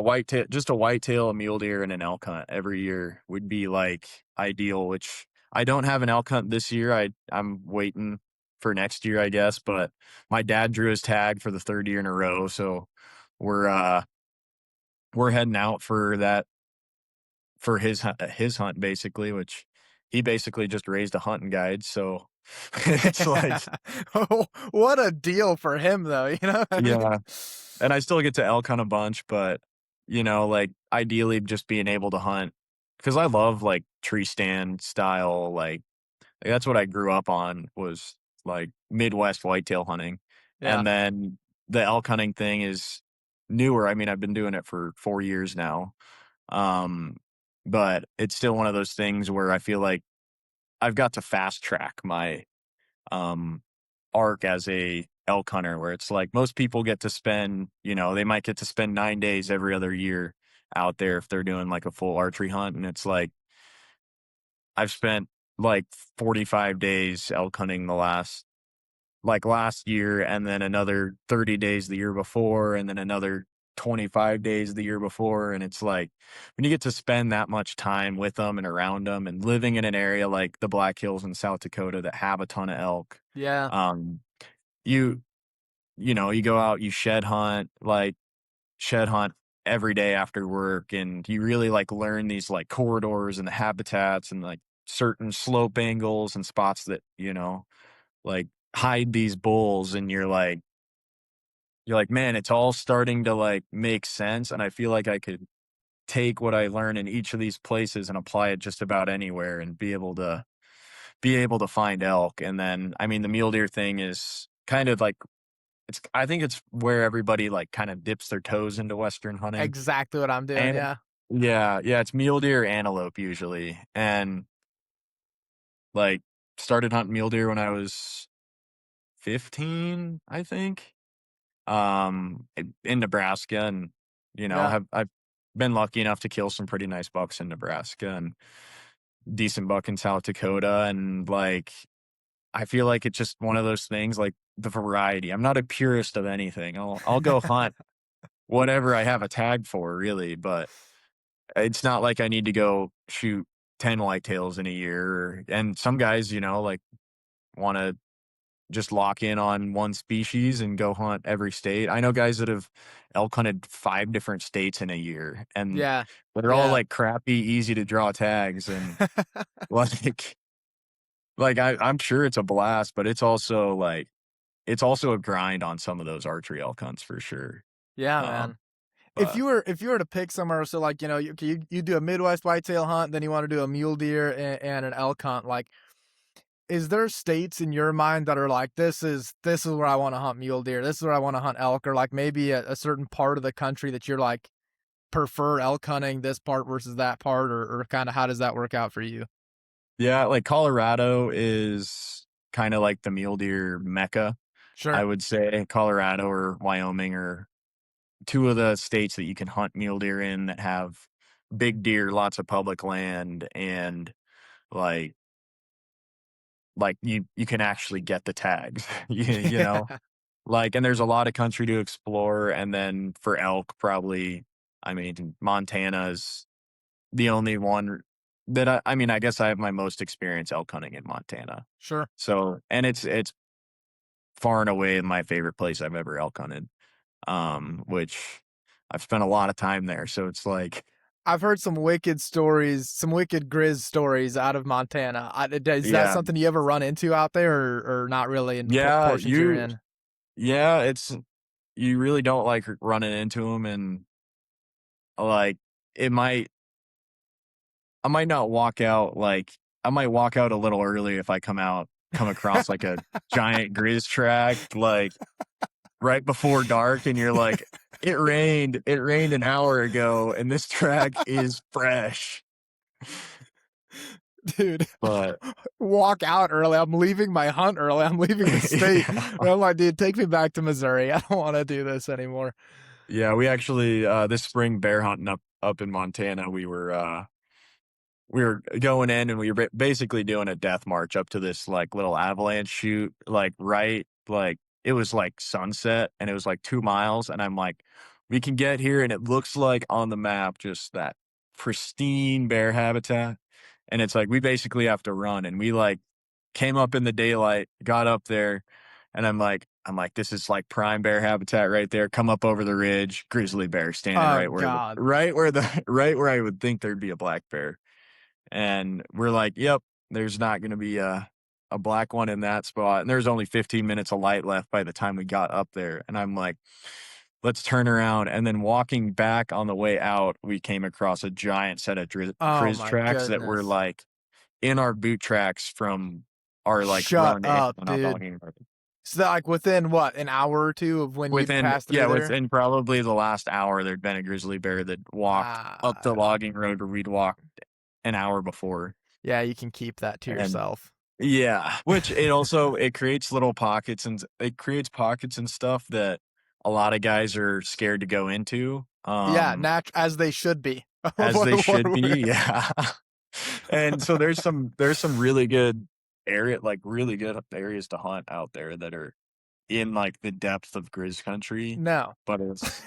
just a whitetail, a mule deer, and an elk hunt every year would be like ideal. Which I don't have an elk hunt this year. I'm waiting for next year, I guess. But my dad drew his tag for the third year in a row, so we're uh we're heading out for that for his hunt basically. Which he basically just raised a hunting guide, so it's like Oh, what a deal for him, though. You know what I mean? yeah. And I still get to elk hunt a bunch, but like ideally just being able to hunt because I love like tree stand style, like that's what I grew up on was like Midwest whitetail hunting. Yeah, And then the elk hunting thing is newer. I mean, I've been doing it for 4 years now. Um, but it's still one of those things where I feel like I've got to fast track my um arc as a elk hunter where it's like most people get to spend, they might get to spend 9 days every other year out there if they're doing like a full archery hunt. And it's like I've spent like 45 days elk hunting last year, and then another 30 days the year before, and then another 25 days the year before. And it's like when you get to spend that much time with them and around them and living in an area like the Black Hills in South Dakota that have a ton of elk, yeah, um, you you go out, you shed hunt every day after work, and you really like learn these like corridors and the habitats and like certain slope angles and spots that, like hide these bulls, and you're like, man, it's all starting to like make sense. And I feel like I could take what I learn in each of these places and apply it just about anywhere and be able to find elk. And then, I mean, the mule deer thing is kind of like I think it's where everybody like kind of dips their toes into Western hunting. exactly what I'm doing. And Yeah, yeah, it's mule deer, antelope usually. And like started hunting mule deer when I was 15, I think. In Nebraska, and yeah, I've been lucky enough to kill some pretty nice bucks in Nebraska and decent buck in South Dakota. And like I feel like it's just one of those things, like the variety. I'm not a purist of anything. I'll go hunt whatever I have a tag for, really, but it's not like I need to go shoot 10 whitetails in a year. And some guys, like want to just lock in on one species and go hunt every state. I know guys that have elk hunted 5 different states in a year, and yeah, they're all yeah. like crappy, easy to draw tags. And like, I'm sure it's a blast, but it's also a grind on some of those archery elk hunts for sure. Yeah, Um, man. If but you were to pick somewhere, so like you do a Midwest whitetail hunt, then you want to do a mule deer and an elk hunt, like is there states in your mind that are like this is where I want to hunt mule deer, this is where I want to hunt elk, or like maybe a certain part of the country that you're like prefer elk hunting this part versus that part, or kind of how does that work out for you? yeah, like Colorado is kind of like the mule deer mecca. Sure. I would say Colorado or Wyoming are two of the states that you can hunt mule deer in that have big deer, lots of public land, and like you can actually get the tags. you know? Yeah. Like, and there's a lot of country to explore. And then for elk, probably, I mean, Montana is the only one that I mean, I guess I have my most experience elk hunting in Montana. Sure. So, and it's far and away my favorite place I've ever elk hunted. which I've spent a lot of time there. So it's like, I've heard some wicked stories, some wicked grizz stories out of Montana. Is that yeah, something you ever run into out there, or not really in the yeah, portions you're in? yeah, you really don't like running into them, and like it might, I might not walk out like I might walk out a little early if I come across like a giant grizz track like right before dark, and you're like, it rained an hour ago, and this track is fresh. Dude, But walk out early. I'm leaving my hunt early. I'm leaving the state. yeah, And I'm like, dude, take me back to Missouri. I don't want to do this anymore. yeah, we actually this spring bear hunting up in Montana, we were going in, and we were basically doing a death march up to this like little avalanche chute, like right, like it was like sunset, and it was like 2 miles. And I'm like, we can get here, and it looks like on the map just that pristine bear habitat. And it's like, we basically have to run. And we like came up in the daylight, got up there, and I'm like, this is like prime bear habitat right there. Come up over the ridge, grizzly bear standing Oh God. right where I would think there'd be a black bear. And we're like, yep, there's not going to be a black one in that spot. And there's only 15 minutes of light left by the time we got up there. And I'm like, let's turn around. And then walking back on the way out, we came across a giant set of Oh Grizz my tracks that were goodness. like in our boot tracks from our like Shut run in up, on dude. Allegheny. So that, like within what, an hour or two of when you'd Within, passed yeah, through there? within probably the last hour, there'd been a grizzly bear that walked up the Ah, logging road where we'd walked an hour before. yeah, you can keep that to And yourself. yeah, which it also it creates little pockets, and it creates pockets and stuff that a lot of guys are scared to go into, Yeah, as they should be. as they should What- be. Yeah. And so there's some really good really good areas to hunt out there that are in like the depth of Grizz country, No. but it's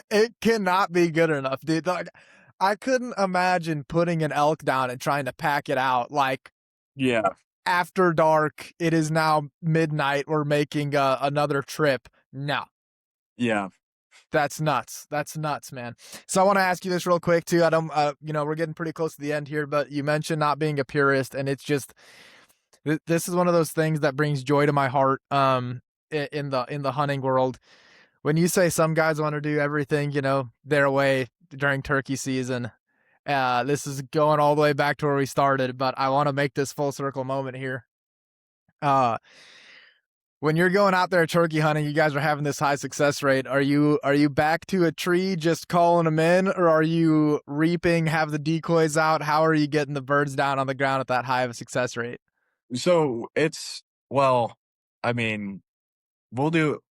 It cannot be good enough, dude. Like, I couldn't imagine putting an elk down and trying to pack it out. Like, yeah, after dark, it is now midnight. We're making another trip. No, yeah. that's nuts. That's nuts, man. So I want to ask you this real quick too. I don't, we're getting pretty close to the end here, but you mentioned not being a purist, and it's just this is one of those things that brings joy to my heart. In the hunting world, when you say some guys want to do everything, their way during turkey season, this is going all the way back to where we started, but I want to make this full circle moment here. Uh, when you're going out there turkey hunting, you guys are having this high success rate. Are you back to a tree just calling them in, or are you reaping, have the decoys out? How are you getting the birds down on the ground at that high of a success rate? So it's well, I mean,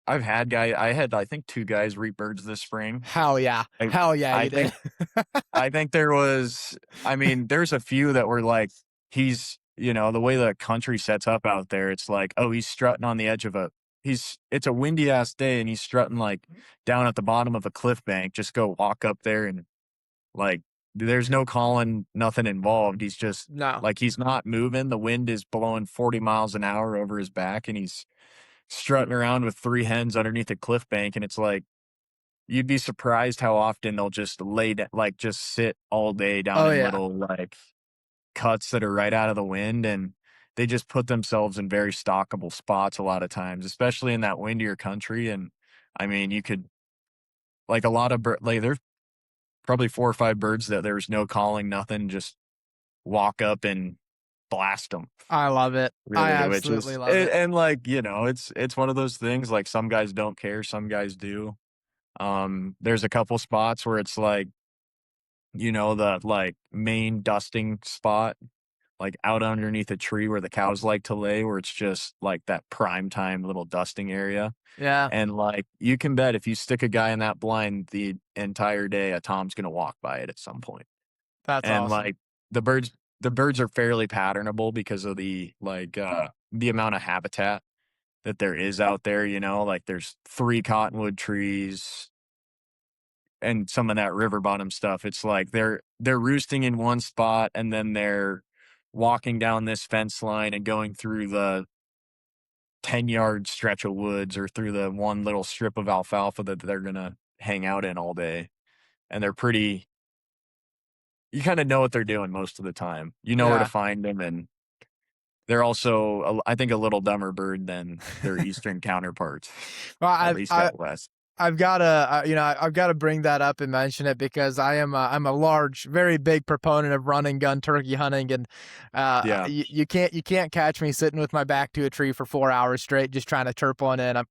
I had I think two guys reap birds this spring. Hell yeah. I Hell yeah, I you did. think I think there was, I mean, there's a few that were like, the way the country sets up out there, it's like, oh, he's strutting on the edge of it's a windy ass day, and he's strutting like down at the bottom of a cliff bank. Just go walk up there, and like, there's no calling, nothing involved. He's just No. like, he's not moving. The wind is blowing 40 miles an hour over his back, and he's strutting around with three hens underneath a cliff bank. And it's like, you'd be surprised how often they'll just just sit all day down Oh in yeah. little like cuts that are right out of the wind, and they just put themselves in very stockable spots a lot of times, especially in that windier country. And I mean, you could like a lot of like there's probably four or five birds that there's no calling, nothing, just walk up and blast them. I love it. I Really, which absolutely is love it. and like it's one of those things. Like some guys don't care, some guys do. There's a couple spots where it's like, the like main dusting spot, like out underneath a tree where the cows like to lay, where it's just like that prime time little dusting area. Yeah, And like you can bet if you stick a guy in that blind the entire day, a tom's gonna walk by it at some point. that's And awesome. like the birds the birds are fairly patternable because of the amount of habitat that there is out there, like there's three cottonwood trees and some of that river bottom stuff. It's like they're roosting in one spot, and then they're walking down this fence line and going through 10-yard stretch of woods or through the one little strip of alfalfa that they're going to hang out in all day. And they're pretty, you kind of know what they're doing most of the time. You know where to Yeah. find them. And they're also, I think, a little dumber bird than their eastern counterparts, Well, at least out west. I've got to, I've got to bring that up and mention it because I'm a large, very big proponent of run and gun turkey hunting, and Yeah. you can't catch me sitting with my back to a tree for 4 hours straight just trying to chirp one in. I'm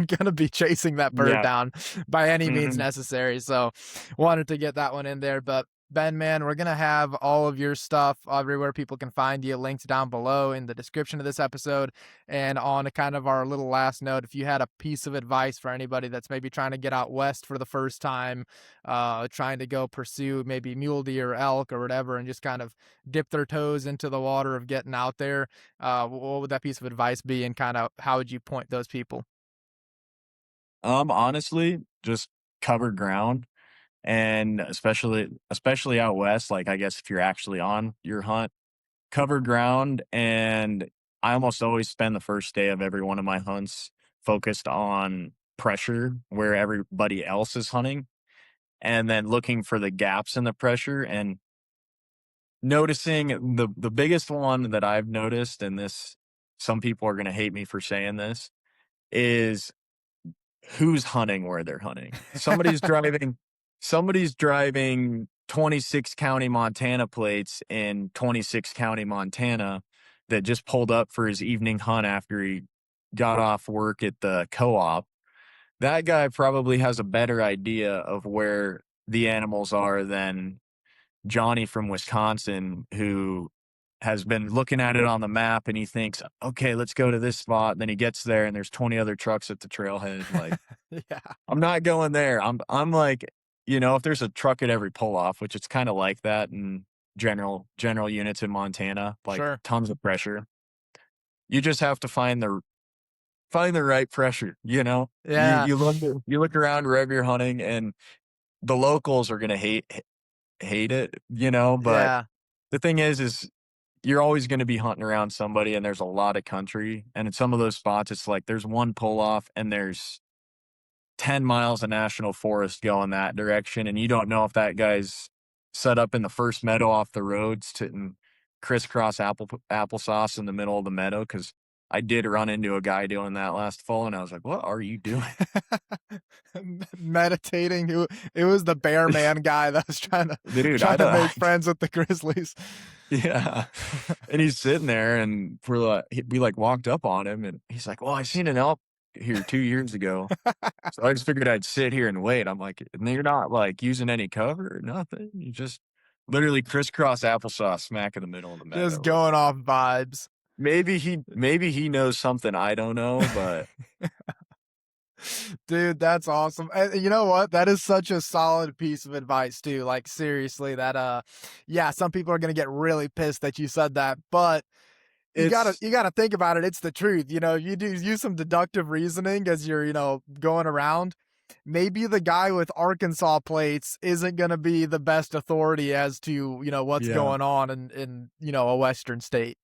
gonna be chasing that bird Yeah. down by any means Hmm. necessary. So, wanted to get that one in there, but. Ben, man, we're going to have all of your stuff everywhere people can find you, linked down below in the description of this episode. And on a kind of our little last note, if you had a piece of advice for anybody that's maybe trying to get out west for the first time, trying to go pursue maybe mule deer, elk, or whatever, and just kind of dip their toes into the water of getting out there, what would that piece of advice be, and kind of how would you point those people? Honestly, just cover ground. And especially out west, like, I guess if you're actually on your hunt, cover ground. And I almost always spend the first day of every one of my hunts focused on pressure where everybody else is hunting, and then looking for the gaps in the pressure and noticing the biggest one that I've noticed, and this, some people are going to hate me for saying this, is who's hunting where they're hunting. Somebody's driving 26 county Montana plates in 26 county Montana that just pulled up for his evening hunt after he got off work at the co-op. That guy probably has a better idea of where the animals are than Johnny from Wisconsin, who has been looking at it on the map and he thinks, okay, let's go to this spot. Then he gets there and there's 20 other trucks at the trailhead. Like, Yeah, I'm not going there. I'm like, if there's a truck at every pull off, which it's kind of like that in general units in Montana, like sure. tons of pressure. You just have to find the right pressure. You Yeah, you look around wherever you're hunting, and the locals are gonna hate it, but yeah, the thing is you're always going to be hunting around somebody, and there's a lot of country. And in some of those spots, it's like there's one pull off and there's 10 miles of national forest going that direction. And you don't know if that guy's set up in the first meadow off the roads to crisscross applesauce in the middle of the meadow. Cause I did run into a guy doing that last fall, and I was like, what are you doing? meditating. It was the bear man guy that was Dude, trying to make friends with the Grizzlies. yeah. And he's sitting there, and we like walked up on him, and he's like, well, I seen an elk here 2 years ago. So I just figured I'd sit here and wait. I'm like, and you're not like using any cover or nothing. You just literally crisscross applesauce smack in the middle of the Just meadow. going off vibes. Maybe he knows something I don't know, but Dude, that's awesome. And you know what? That is such a solid piece of advice too. Like seriously, that yeah, some people are gonna get really pissed that you said that, but it's you gotta think about it. It's the truth. You do use some deductive reasoning as you're, going around. Maybe the guy with Arkansas plates isn't gonna be the best authority as to, what's yeah. going on in a Western state.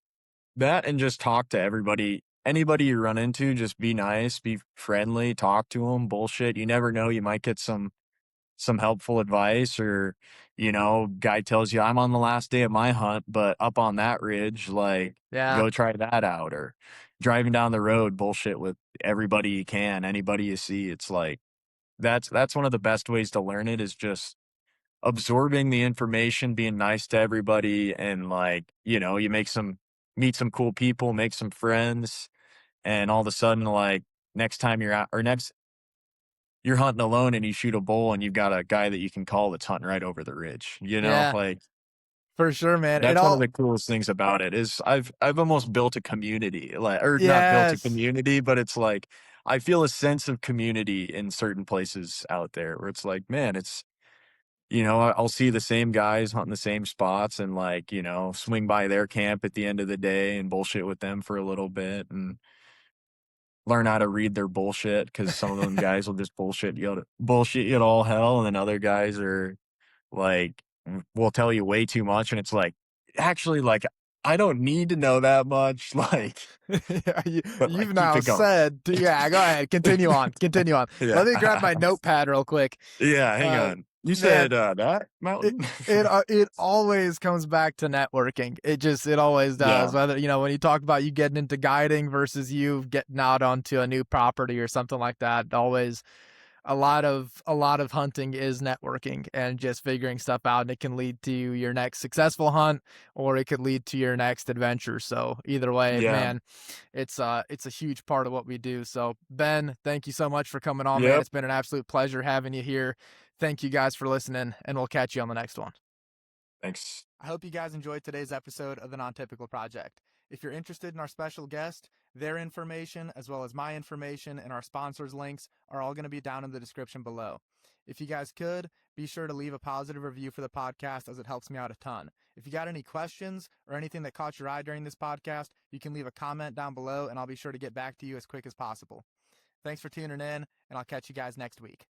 That, and just talk to everybody. Anybody you run into, just be nice, be friendly, talk to them. Bullshit. You never know. You might get some helpful advice, or guy tells you, I'm on the last day of my hunt, but up on that ridge, like, Yeah. go try that out. Or driving down the road, bullshit with everybody you can, anybody you see. It's like, that's one of the best ways to learn it, is just absorbing the information, being nice to everybody. And like, you meet some cool people, make some friends, and all of a sudden, like, next time you're out, or next you're hunting alone and you shoot a bull, and you've got a guy that you can call that's hunting right over the ridge. Yeah, Like, for sure, man. It that's one of all the coolest things about it, is I've almost built a community, like, or not built a yes. community, but it's like I feel a sense of community in certain places out there where it's like, man, it's, I'll see the same guys hunting the same spots, and like, swing by their camp at the end of the day and bullshit with them for a little bit, and learn how to read their bullshit, because some of them guys will just bullshit you to all hell, and then other guys are like, will tell you way too much, and it's like, actually, like, I don't need to know that much, like, Yeah, but you've like keep now it going. said, yeah, go ahead. Continue on. Continue on. Yeah. Let me grab my notepad real quick. Yeah, hang Uh, on. You man, said that it mountain? it always comes back to networking. It always does. Yeah. Whether when you talk about you getting into guiding versus you getting out onto a new property or something like that, always a lot of hunting is networking and just figuring stuff out, and it can lead to your next successful hunt or it could lead to your next adventure. So either way, Yeah. man, it's a huge part of what we do. So Ben, thank you so much for coming on, man. Yep. It's been an absolute pleasure having you here. Thank you guys for listening, and we'll catch you on the next one. Thanks. I hope you guys enjoyed today's episode of the Non-Typical Project. If you're interested in our special guest, their information, as well as my information and our sponsors' links, are all going to be down in the description below. If you guys could, be sure to leave a positive review for the podcast, as it helps me out a ton. If you got any questions or anything that caught your eye during this podcast, you can leave a comment down below, and I'll be sure to get back to you as quick as possible. Thanks for tuning in, and I'll catch you guys next week.